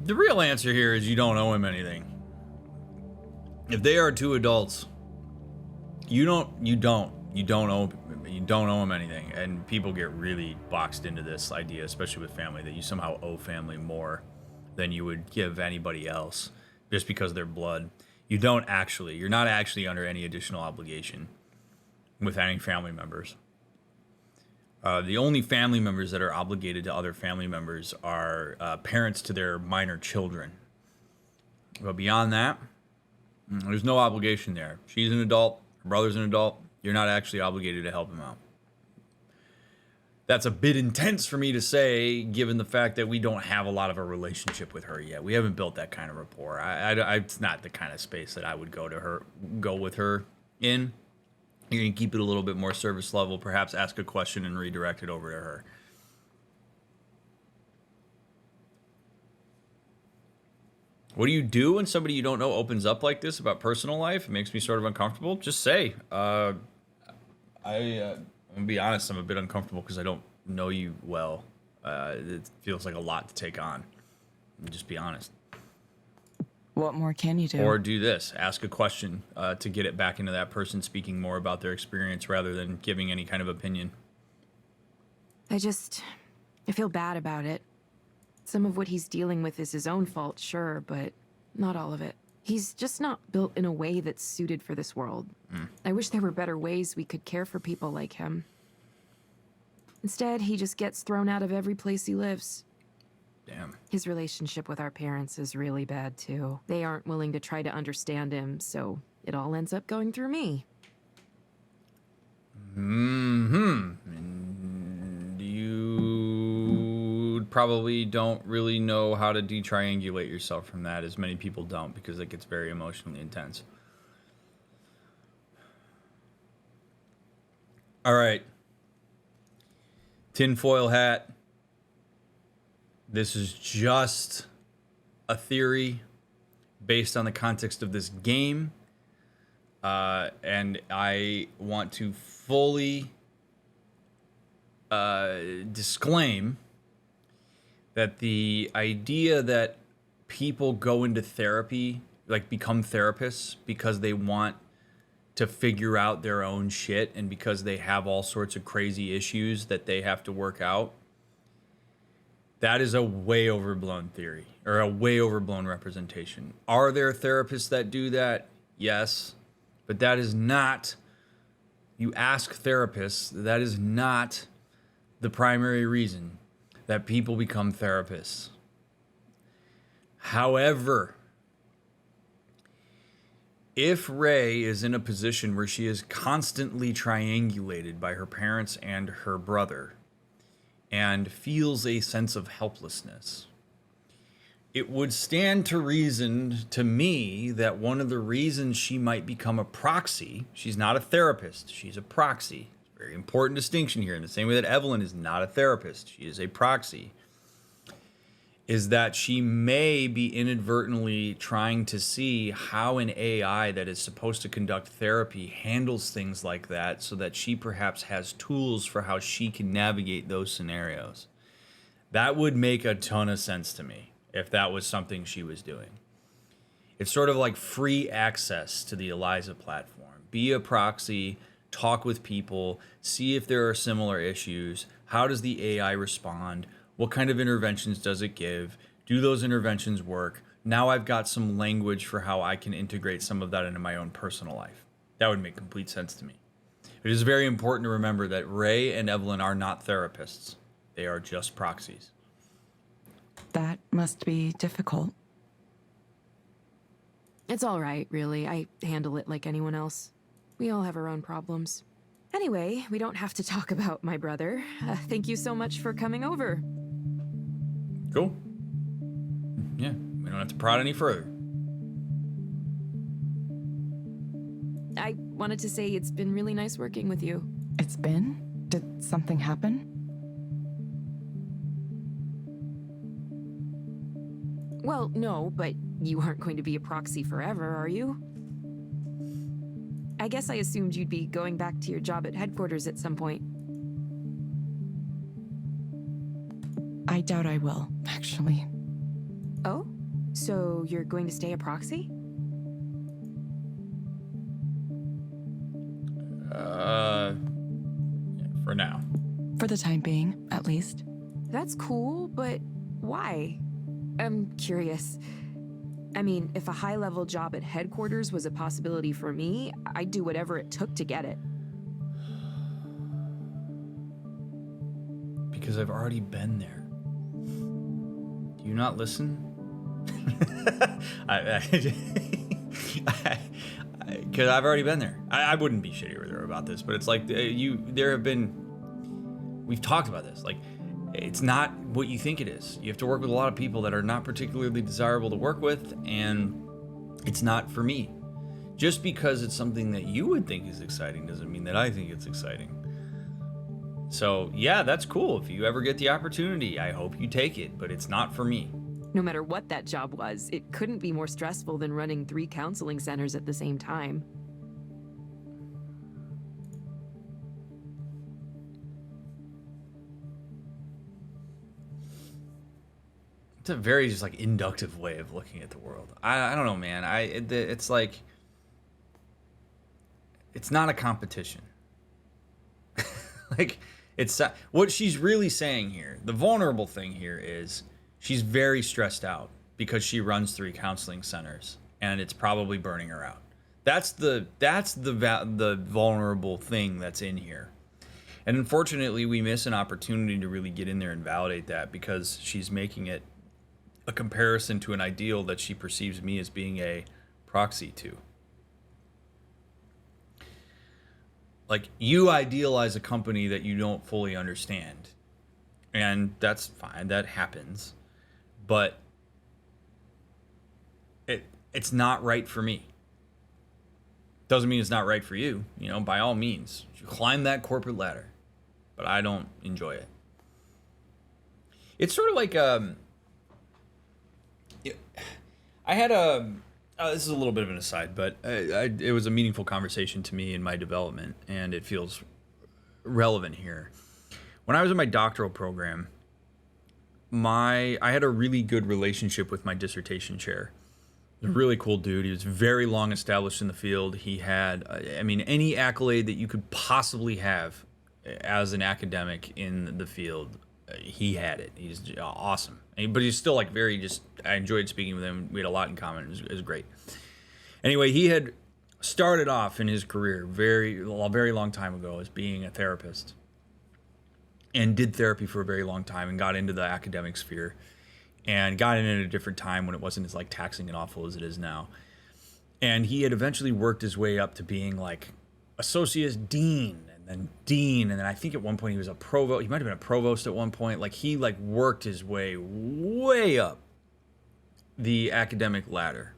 The real answer here is you don't owe him anything. If they are two adults, you don't owe him anything. And people get really boxed into this idea, especially with family, that you somehow owe family more than you would give anybody else just because they're blood. You don't actually. You're not actually under any additional obligation with any family members. The only family members that are obligated to other family members are parents to their minor children. But beyond that, there's no obligation there. She's an adult, her brother's an adult. You're not actually obligated to help him out. That's a bit intense for me to say, given the fact that we don't have a lot of a relationship with her yet. We haven't built that kind of rapport. It's not the kind of space that I would go with her in. You're going to keep it a little bit more service level, perhaps ask a question and redirect it over to her. What do you do when somebody you don't know opens up like this about personal life? It makes me sort of uncomfortable. Just say, I I'm gonna be honest, I'm a bit uncomfortable because I don't know you well. It feels like a lot to take on. Just be honest. What more can you do? Or do this, ask a question to get it back into that person speaking more about their experience rather than giving any kind of opinion. I feel bad about it. Some of what he's dealing with is his own fault, sure, but not all of it. He's just not built in a way that's suited for this world. I wish there were better ways we could care for people like him. Instead, he just gets thrown out of every place he lives. Damn. His relationship with our parents is really bad, too. They aren't willing to try to understand him, so it all ends up going through me. And you probably don't really know how to de-triangulate yourself from that, as many people don't, because it gets very emotionally intense. All right. Tinfoil hat. This is just a theory based on the context of this game. And I want to fully disclaim that the idea that people go into therapy, like become therapists because they want to figure out their own shit and because they have all sorts of crazy issues that they have to work out, that is a way overblown theory or a way overblown representation. Are there therapists that do that? Yes. But that is not, you ask therapists, that is not the primary reason that people become therapists. However, if Ray is in a position where she is constantly triangulated by her parents and her brother and feels a sense of helplessness, it would stand to reason to me that one of the reasons she might become a proxy, she's not a therapist, she's a proxy. Very important distinction here. In the same way that Evelyn is not a therapist, she is a proxy, is that she may be inadvertently trying to see how an AI that is supposed to conduct therapy handles things like that so that she perhaps has tools for how she can navigate those scenarios. That would make a ton of sense to me if that was something she was doing. It's sort of like free access to the Eliza platform. Be a proxy, talk with people, see if there are similar issues. How does the AI respond? What kind of interventions does it give? Do those interventions work? Now I've got some language for how I can integrate some of that into my own personal life. That would make complete sense to me. It is very important to remember that Ray and Evelyn are not therapists. They are just proxies. That must be difficult. It's all right, really. I handle it like anyone else. We all have our own problems. Anyway, we don't have to talk about my brother. Thank you so much for coming over. Cool. Yeah, we don't have to prod any further. I wanted to say it's been really nice working with you. It's been? Did something happen? Well, no, but you aren't going to be a proxy forever, are you? I guess I assumed you'd be going back to your job at headquarters at some point. I doubt I will, actually. Oh? So you're going to stay a proxy? For now. For the time being, at least. That's cool, but why? I'm curious. I mean, if a high-level job at headquarters was a possibility for me, I'd do whatever it took to get it. Because I've already been there. Do you not listen? Because I've already been there. I wouldn't be shitty with her about this, but it's like we've talked about this. Like, it's not what you think it is. You have to work with a lot of people that are not particularly desirable to work with, and it's not for me. Just because it's something that you would think is exciting doesn't mean that I think it's exciting. So, yeah, that's cool. If you ever get the opportunity, I hope you take it, but it's not for me. No matter what that job was, it couldn't be more stressful than running 3 counseling centers at the same time. it's a very just like inductive way of looking at the world. I don't know, man. It's like, it's not a competition. Like, it's what she's really saying here. The vulnerable thing here is she's very stressed out because she runs 3 counseling centers and it's probably burning her out. That's the vulnerable thing that's in here. And unfortunately, we miss an opportunity to really get in there and validate that because she's making it a comparison to an ideal that she perceives me as being a proxy to. Like, you idealize a company that you don't fully understand. And that's fine, that happens. But it's not right for me. Doesn't mean it's not right for you. You know, by all means, you climb that corporate ladder. But I don't enjoy it. It's sort of like I had this is a little bit of an aside, but it was a meaningful conversation to me in my development, and it feels relevant here. When I was in my doctoral program, I had a really good relationship with my dissertation chair. A really cool dude. He was very long established in the field. He had, any accolade that you could possibly have as an academic in the field, he had it. He's awesome. But he's still like I enjoyed speaking with him. We had a lot in common. It was great. Anyway, he had started off in his career a very long time ago as being a therapist and did therapy for a very long time and got into the academic sphere and got in at a different time when it wasn't as like taxing and awful as it is now. And he had eventually worked his way up to being like associate dean and then dean. And then I think at one point he was a provost. He might have been a provost at one point. Like he like worked his way up the academic ladder,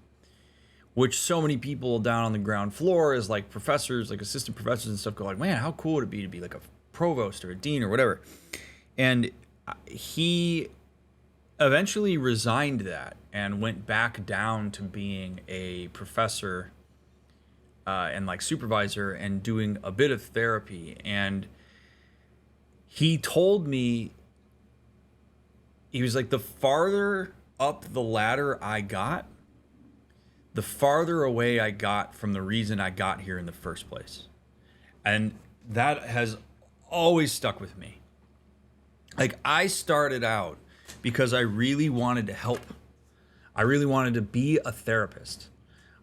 which so many people down on the ground floor as like professors, like assistant professors and stuff go like, man, how cool would it be to be like a provost or a dean or whatever. And he eventually resigned that and went back down to being a professor and like supervisor and doing a bit of therapy. And he told me, he was like, the farther up the ladder I got, the farther away I got from the reason I got here in the first place. And that has always stuck with me. Like, I started out because I really wanted to help. I really wanted to be a therapist.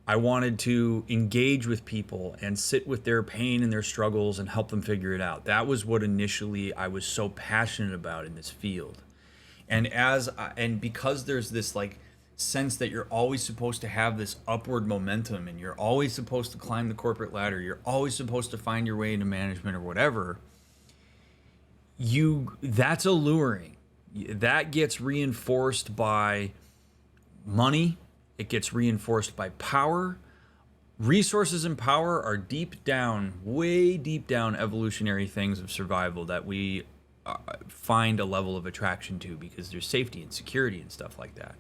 I wanted to engage with people and sit with their pain and their struggles and help them figure it out. That was what initially I was so passionate about in this field. And because there's this like sense that you're always supposed to have this upward momentum and you're always supposed to climb the corporate ladder, you're always supposed to find your way into management or whatever, that's alluring. That gets reinforced by money. It gets reinforced by power. Resources and power are deep down, way deep down evolutionary things of survival that we find a level of attraction to because there's safety and security and stuff like that.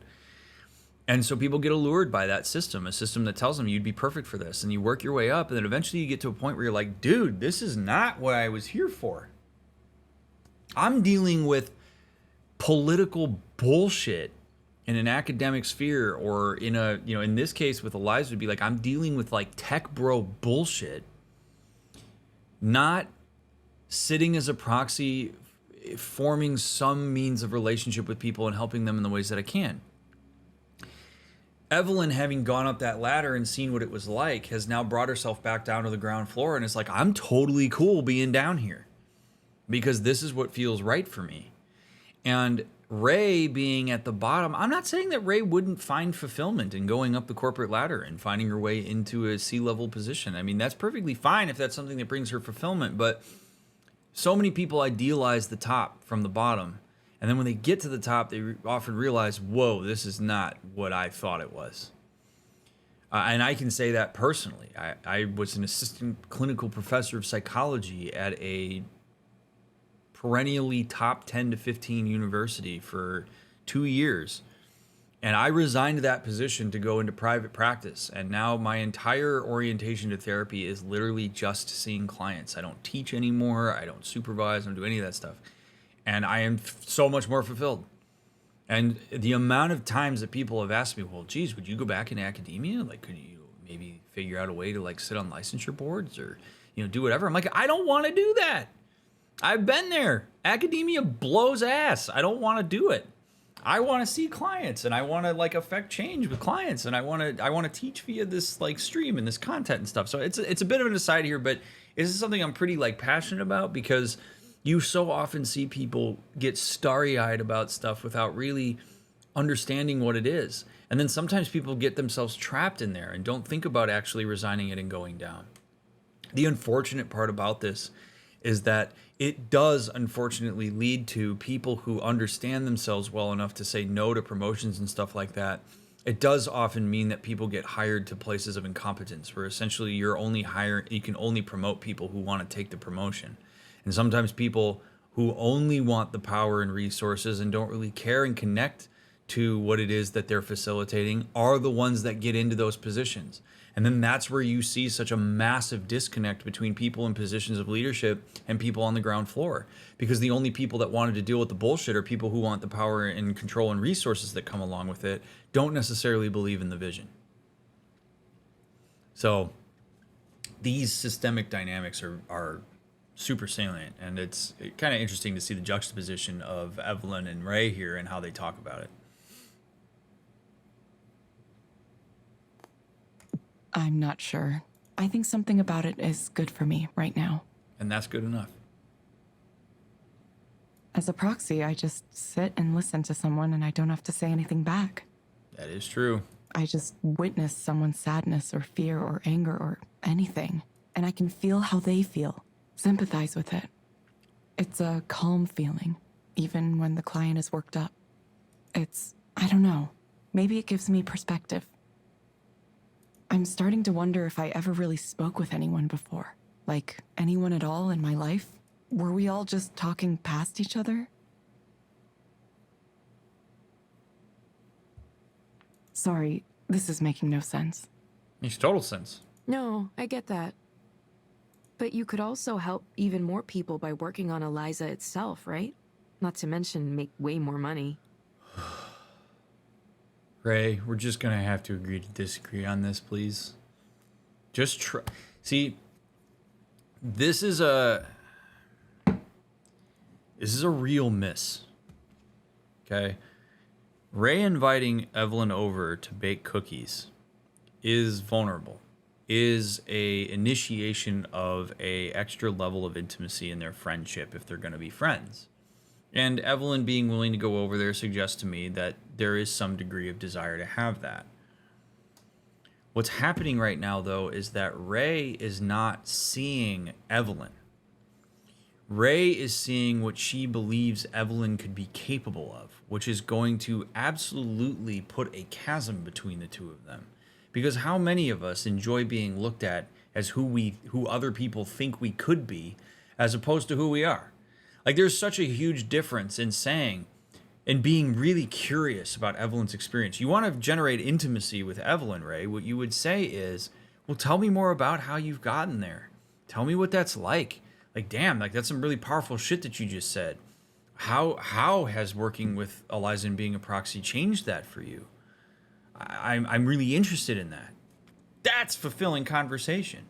And so people get allured by that system, a system that tells them you'd be perfect for this. And you work your way up, and then eventually you get to a point where you're like, dude, this is not what I was here for. I'm dealing with political bullshit in an academic sphere, or in a, in this case with Eliza would be like, I'm dealing with like tech bro bullshit, not sitting as a proxy, forming some means of relationship with people and helping them in the ways that I can. Evelyn, having gone up that ladder and seen what it was like, has now brought herself back down to the ground floor, and it's like, I'm totally cool being down here because this is what feels right for me. And Ray being at the bottom, I'm not saying that Ray wouldn't find fulfillment in going up the corporate ladder and finding her way into a C-level position. I mean, that's perfectly fine if that's something that brings her fulfillment, but so many people idealize the top from the bottom. And then when they get to the top, they often realize, whoa, this is not what I thought it was. And I can say that personally. I was an assistant clinical professor of psychology at a perennially top 10 to 15 university for 2 years. And I resigned that position to go into private practice. And now my entire orientation to therapy is literally just seeing clients. I don't teach anymore. I don't supervise. I don't do any of that stuff. And I am so much more fulfilled. And the amount of times that people have asked me, well, geez, would you go back into academia? Like, could you maybe figure out a way to like sit on licensure boards or, do whatever? I'm like, I don't want to do that. I've been there. Academia blows ass. I don't want to do it. I want to see clients and I want to like affect change with clients and I want to teach via this like stream and this content and stuff. So it's a bit of an aside here, but this is something I'm pretty like passionate about because you so often see people get starry-eyed about stuff without really understanding what it is. And then sometimes people get themselves trapped in there and don't think about actually resigning it and going down. The unfortunate part about this is that it does unfortunately lead to people who understand themselves well enough to say no to promotions and stuff like that. It does often mean that people get hired to places of incompetence where essentially you can only promote people who want to take the promotion. And sometimes people who only want the power and resources and don't really care and connect to what it is that they're facilitating are the ones that get into those positions. And then that's where you see such a massive disconnect between people in positions of leadership and people on the ground floor. Because the only people that wanted to deal with the bullshit are people who want the power and control and resources that come along with it, don't necessarily believe in the vision. So these systemic dynamics are super salient, and it's kind of interesting to see the juxtaposition of Evelyn and Ray here and how they talk about it. I'm not sure. I think something about it is good for me right now. And that's good enough. As a proxy, I just sit and listen to someone and I don't have to say anything back. That is true. I just witness someone's sadness or fear or anger or anything, and I can feel how they feel. Sympathize with it. It's a calm feeling, even when the client is worked up. I don't know, maybe it gives me perspective. I'm starting to wonder if I ever really spoke with anyone before. Like, anyone at all in my life? Were we all just talking past each other? Sorry, this is making no sense. Makes total sense. No, I get that. But you could also help even more people by working on Eliza itself, right? Not to mention make way more money. Ray, we're just going to have to agree to disagree on this, please. Just try. See, this is a real miss. Okay? Ray inviting Evelyn over to bake cookies is vulnerable. Is a initiation of a extra level of intimacy in their friendship if they're going to be friends. And Evelyn being willing to go over there suggests to me that there is some degree of desire to have that. What's happening right now, though, is that Ray is not seeing Evelyn. Ray is seeing what she believes Evelyn could be capable of, which is going to absolutely put a chasm between the two of them. Because how many of us enjoy being looked at as who other people think we could be, as opposed to who we are? Like, there's such a huge difference in saying and being really curious about Evelyn's experience. You want to generate intimacy with Evelyn, Ray. What you would say is, well, tell me more about how you've gotten there. Tell me what that's like. Like, damn, like that's some really powerful shit that you just said. How has working with Eliza and being a proxy changed that for you? I'm really interested in that. That's fulfilling conversation.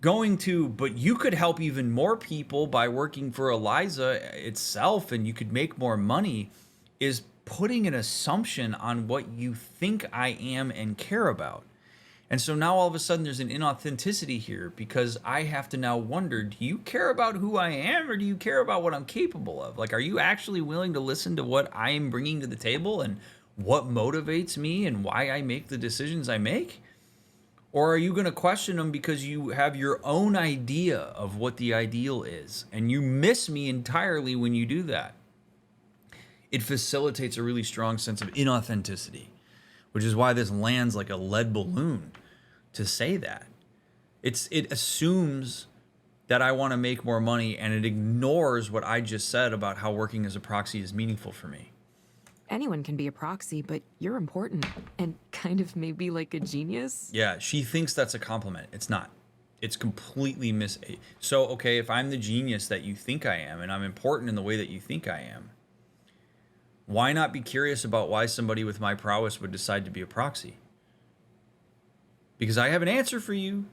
But you could help even more people by working for Eliza itself, and you could make more money, is putting an assumption on what you think I am and care about. And so now all of a sudden there's an inauthenticity here because I have to now wonder, do you care about who I am or do you care about what I'm capable of? Like, are you actually willing to listen to what I am bringing to the table and what motivates me and why I make the decisions I make? Or are you going to question them because you have your own idea of what the ideal is and you miss me entirely when you do that? It facilitates a really strong sense of inauthenticity, which is why this lands like a lead balloon to say that. It assumes that I want to make more money and it ignores what I just said about how working as a proxy is meaningful for me. Anyone can be a proxy, but you're important and kind of maybe like a genius. Yeah, she thinks that's a compliment. It's not. It's completely So, okay, if I'm the genius that you think I am and I'm important in the way that you think I am, Why not be curious about why somebody with my prowess would decide to be a proxy? Because I have an answer for you.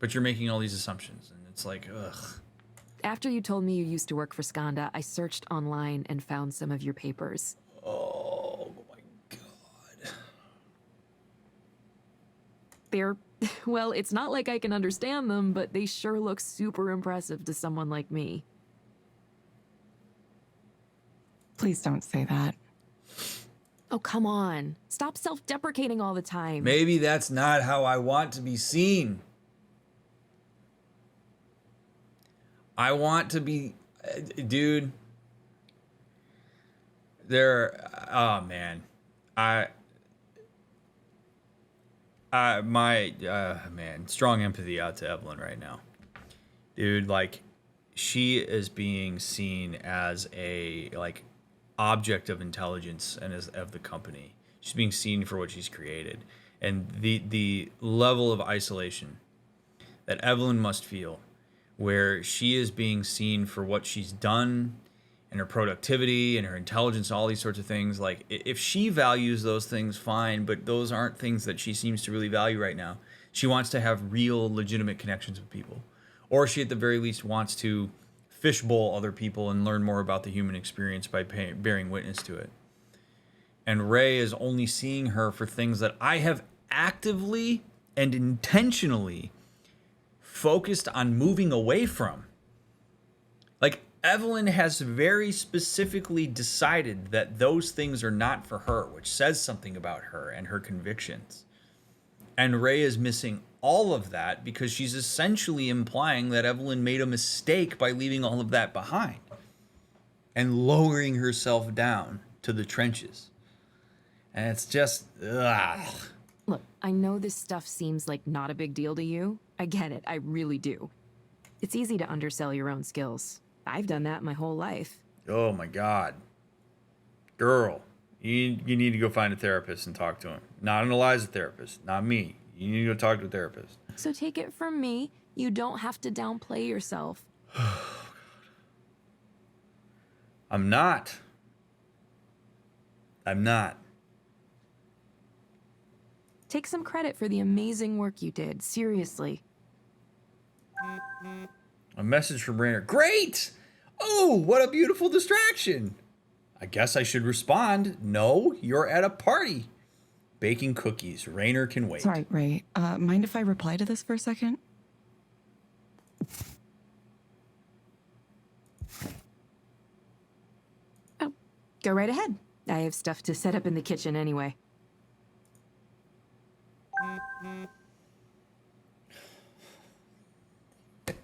But you're making all these assumptions, and it's like, ugh. After you told me you used to work for Skanda, I searched online and found some of your papers. Oh my god. They're, well, it's not like I can understand them, but they sure look super impressive to someone like me. Please don't say that. Oh, come on. Stop self-deprecating all the time. Maybe that's not how I want to be seen. I want to be, dude. Oh man, man, strong empathy out to Evelyn right now, dude. Like, she is being seen as a object of intelligence and as of the company. She's being seen for what she's created, and the level of isolation that Evelyn must feel, where she is being seen for what she's done and her productivity and her intelligence, all these sorts of things. Like, if she values those things, fine, but those aren't things that she seems to really value right now. She wants to have real, legitimate connections with people. Or she, at the very least, wants to fishbowl other people and learn more about the human experience by bearing witness to it. And Ray is only seeing her for things that I have actively and intentionally focused on moving away from. Like, Evelyn has very specifically decided that those things are not for her, which says something about her and her convictions. And Ray is missing all of that because she's essentially implying that Evelyn made a mistake by leaving all of that behind and lowering herself down to the trenches. And it's just, ugh. Look, I know this stuff seems like not a big deal to you. I get it, I really do. It's easy to undersell your own skills. I've done that my whole life. Oh my God. Girl, you need to go find a therapist and talk to him. Not an Eliza therapist, not me. You need to go talk to a therapist. So take it from me, you don't have to downplay yourself. I'm not. Take some credit for the amazing work you did, seriously. A message from Rainer. Great! Oh, what a beautiful distraction. I guess I should respond. No, you're at a party. Baking cookies. Rainer can wait. Sorry, Ray. Mind if I reply to this for a second? Oh, go right ahead. I have stuff to set up in the kitchen anyway.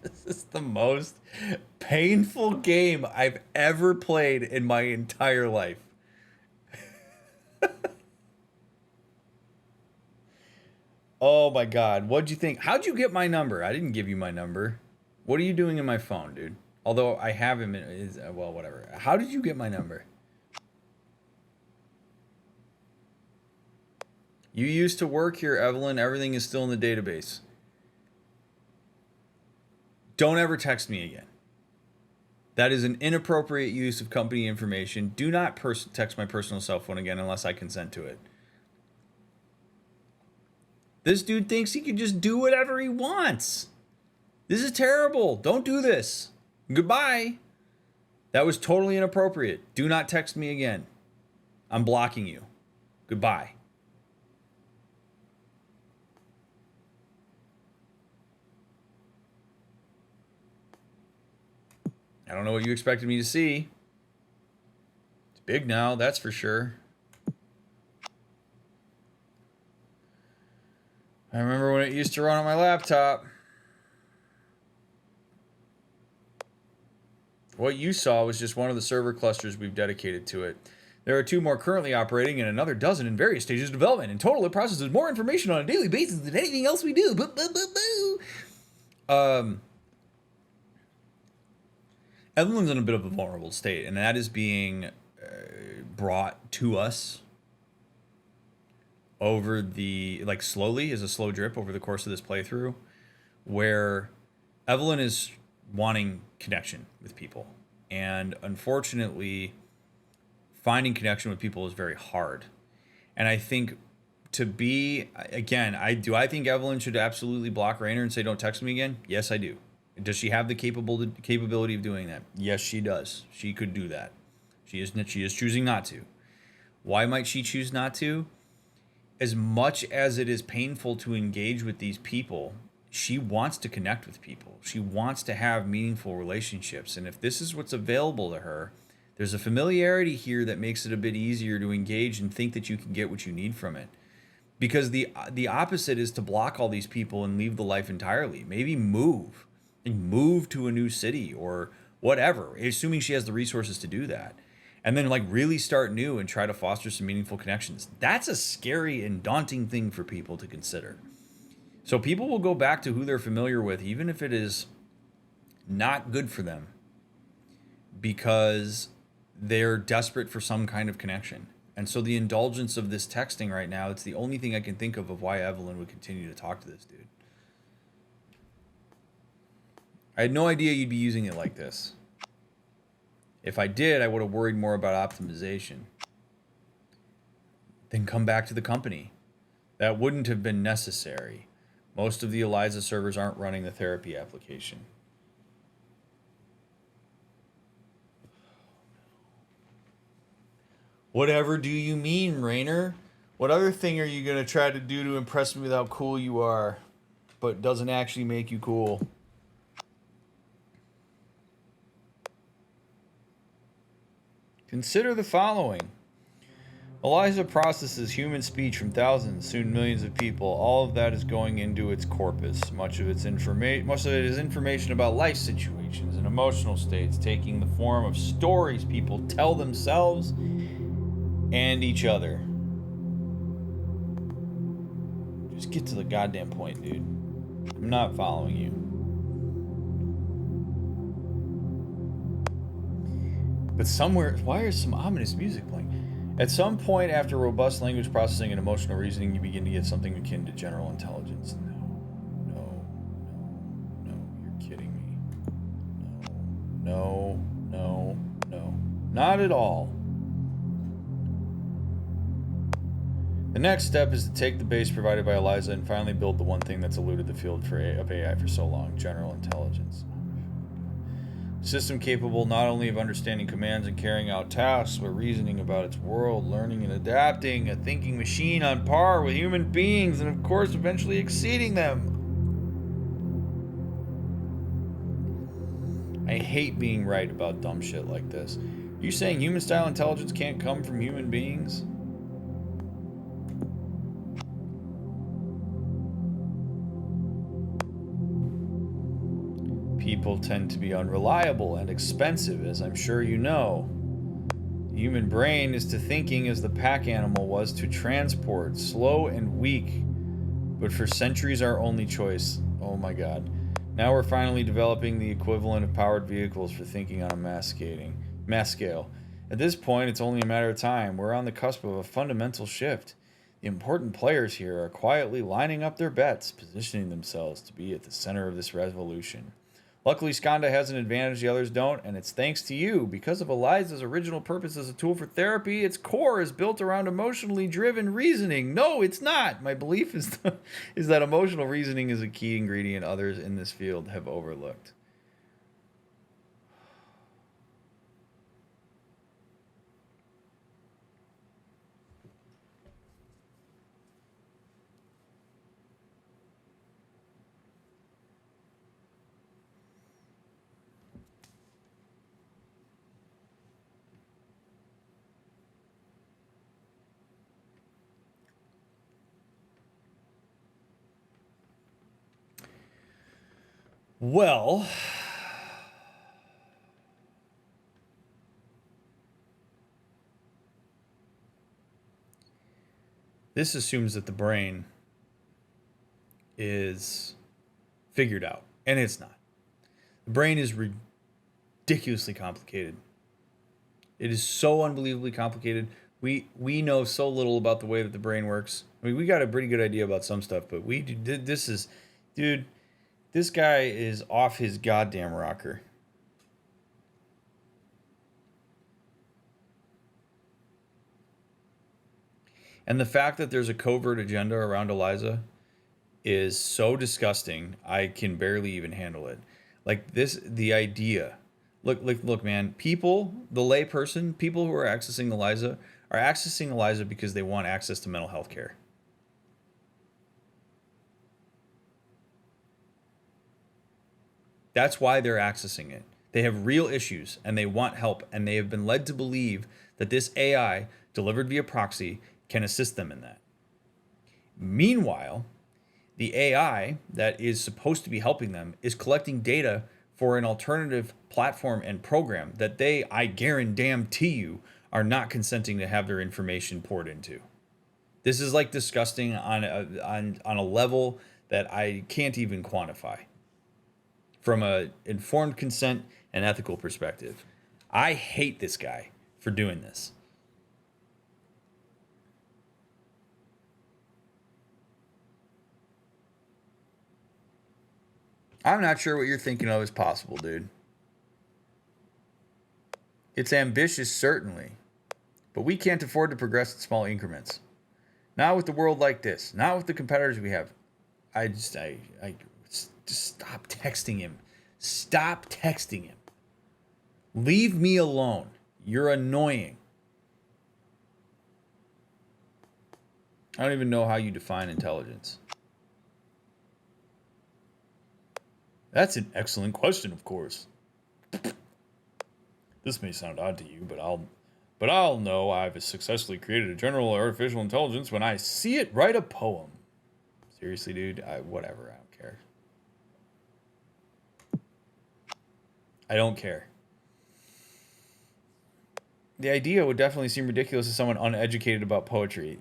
This is the most painful game I've ever played in my entire life. Oh my God. What'd you think? How'd you get my number? I didn't give you my number. What are you doing in my phone, dude? Although I have him in, well, whatever. How did you get my number? You used to work here, Evelyn. Everything is still in the database. Don't ever text me again. That is an inappropriate use of company information. Do not text my personal cell phone again unless I consent to it. This dude thinks he can just do whatever he wants. This is terrible. Don't do this. Goodbye. That was totally inappropriate. Do not text me again. I'm blocking you. Goodbye. I don't know what you expected me to see. It's big now, that's for sure. I remember when it used to run on my laptop. What you saw was just one of the server clusters we've dedicated to it. There are 2 more currently operating and another dozen in various stages of development. In total, it processes more information on a daily basis than anything else we do. Evelyn's in a bit of a vulnerable state, and that is being brought to us over the, like, slowly, as a slow drip over the course of this playthrough, where Evelyn is wanting connection with people. And unfortunately, finding connection with people is very hard. And I think to be, again, I think Evelyn should absolutely block Rainer and say, don't text me again? Yes, I do. Does she have the capability of doing that? Yes, she does. She could do that. She is choosing not to. Why might she choose not to? As much as it is painful to engage with these people, she wants to connect with people. She wants to have meaningful relationships. And if this is what's available to her, there's a familiarity here that makes it a bit easier to engage and think that you can get what you need from it. Because the opposite is to block all these people and leave the life entirely. Maybe move to a new city or whatever, assuming she has the resources to do that. And then like really start new and try to foster some meaningful connections. That's a scary and daunting thing for people to consider. So people will go back to who they're familiar with, even if it is not good for them, because they're desperate for some kind of connection. And so the indulgence of this texting right now, it's the only thing I can think of why Evelyn would continue to talk to this dude. I had no idea you'd be using it like this. If I did, I would have worried more about optimization. Then come back to the company. That wouldn't have been necessary. Most of the Eliza servers aren't running the therapy application. Whatever do you mean, Rainer? What other thing are you going to try to do to impress me with how cool you are, but doesn't actually make you cool? Consider the following. Eliza processes human speech from thousands, soon millions of people. All of that is going into its corpus. Much of it is information about life situations and emotional states, taking the form of stories people tell themselves and each other. Just get to the goddamn point, dude. I'm not following you. But somewhere, why is some ominous music playing? At some point after robust language processing and emotional reasoning, you begin to get something akin to general intelligence. No, you're kidding me. No. Not at all. The next step is to take the base provided by Eliza and finally build the one thing that's eluded the field of AI for so long, general intelligence. A system capable not only of understanding commands and carrying out tasks, but reasoning about its world, learning and adapting, a thinking machine on par with human beings, and of course eventually exceeding them. I hate being right about dumb shit like this. Are you saying human-style intelligence can't come from human beings? People tend to be unreliable and expensive, as I'm sure you know. The human brain is to thinking as the pack animal was to transport, slow and weak, but for centuries our only choice. Oh my god. Now we're finally developing the equivalent of powered vehicles for thinking on a mass scale. At this point, it's only a matter of time. We're on the cusp of a fundamental shift. The important players here are quietly lining up their bets, positioning themselves to be at the center of this revolution. Luckily, Skanda has an advantage the others don't, and it's thanks to you. Because of Eliza's original purpose as a tool for therapy, its core is built around emotionally driven reasoning. No, it's not. My belief is that emotional reasoning is a key ingredient others in this field have overlooked. Well, this assumes that the brain is figured out, and it's not. The brain is ridiculously complicated. It is so unbelievably complicated. We know so little about the way that the brain works. I mean, we got a pretty good idea about some stuff, but this guy is off his goddamn rocker. And the fact that there's a covert agenda around Eliza is so disgusting, I can barely even handle it. Like this, the idea. Look, man, people, the lay person, people who are accessing Eliza are accessing Eliza because they want access to mental health care. That's why they're accessing it. They have real issues and they want help, and they have been led to believe that this AI delivered via proxy can assist them in that. Meanwhile, the AI that is supposed to be helping them is collecting data for an alternative platform and program that they, I guarantee you, are not consenting to have their information poured into. This is like disgusting on a level that I can't even quantify. From a informed consent and ethical perspective, I hate this guy for doing this. I'm not sure what you're thinking of is possible, dude. It's ambitious, certainly, but we can't afford to progress in small increments. Not with the world like this. Not with the competitors we have. Just stop texting him. Stop texting him. Leave me alone. You're annoying. I don't even know how you define intelligence. That's an excellent question, of course. This may sound odd to you, but I'll know I've successfully created a general artificial intelligence when I see it write a poem. Seriously, dude, whatever, I don't care. I don't care. The idea would definitely seem ridiculous to someone uneducated about poetry.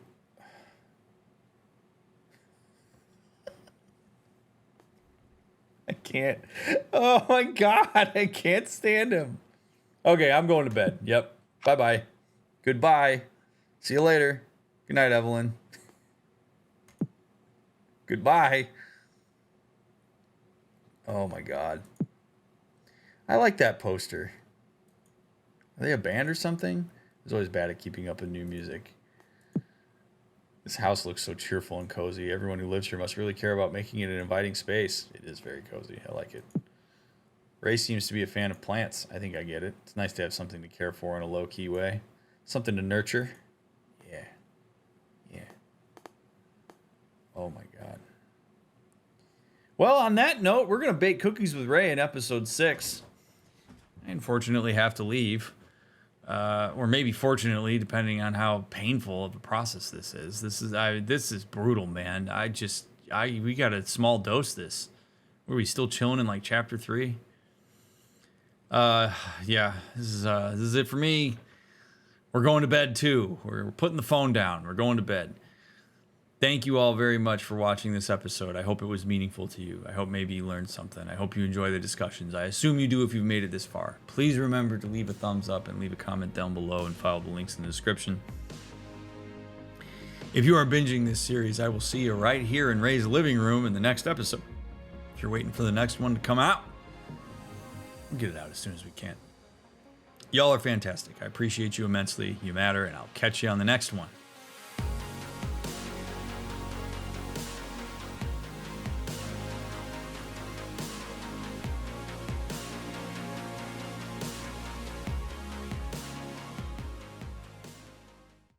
I can't. Oh my God, I can't stand him. Okay, I'm going to bed. Yep. Bye-bye. Goodbye. See you later. Good night, Evelyn. Goodbye. Oh my God. I like that poster. Are they a band or something? I was always bad at keeping up with new music. This house looks so cheerful and cozy. Everyone who lives here must really care about making it an inviting space. It is very cozy. I like it. Ray seems to be a fan of plants. I think I get it. It's nice to have something to care for in a low-key way. Something to nurture. Yeah. Yeah. Oh my God. Well, on that note, we're going to bake cookies with Ray in episode 6. I unfortunately have to leave. Or maybe fortunately, depending on how painful of a process this is. This is brutal, man. We got to small dose this. Were we still chilling in like chapter 3? Yeah, this is it for me. We're going to bed too. We're putting the phone down. We're going to bed. Thank you all very much for watching this episode. I hope it was meaningful to you. I hope maybe you learned something. I hope you enjoy the discussions. I assume you do if you've made it this far. Please remember to leave a thumbs up and leave a comment down below and follow the links in the description. If you are binging this series, I will see you right here in Ray's living room in the next episode. If you're waiting for the next one to come out, we'll get it out as soon as we can. Y'all are fantastic. I appreciate you immensely. You matter, and I'll catch you on the next one.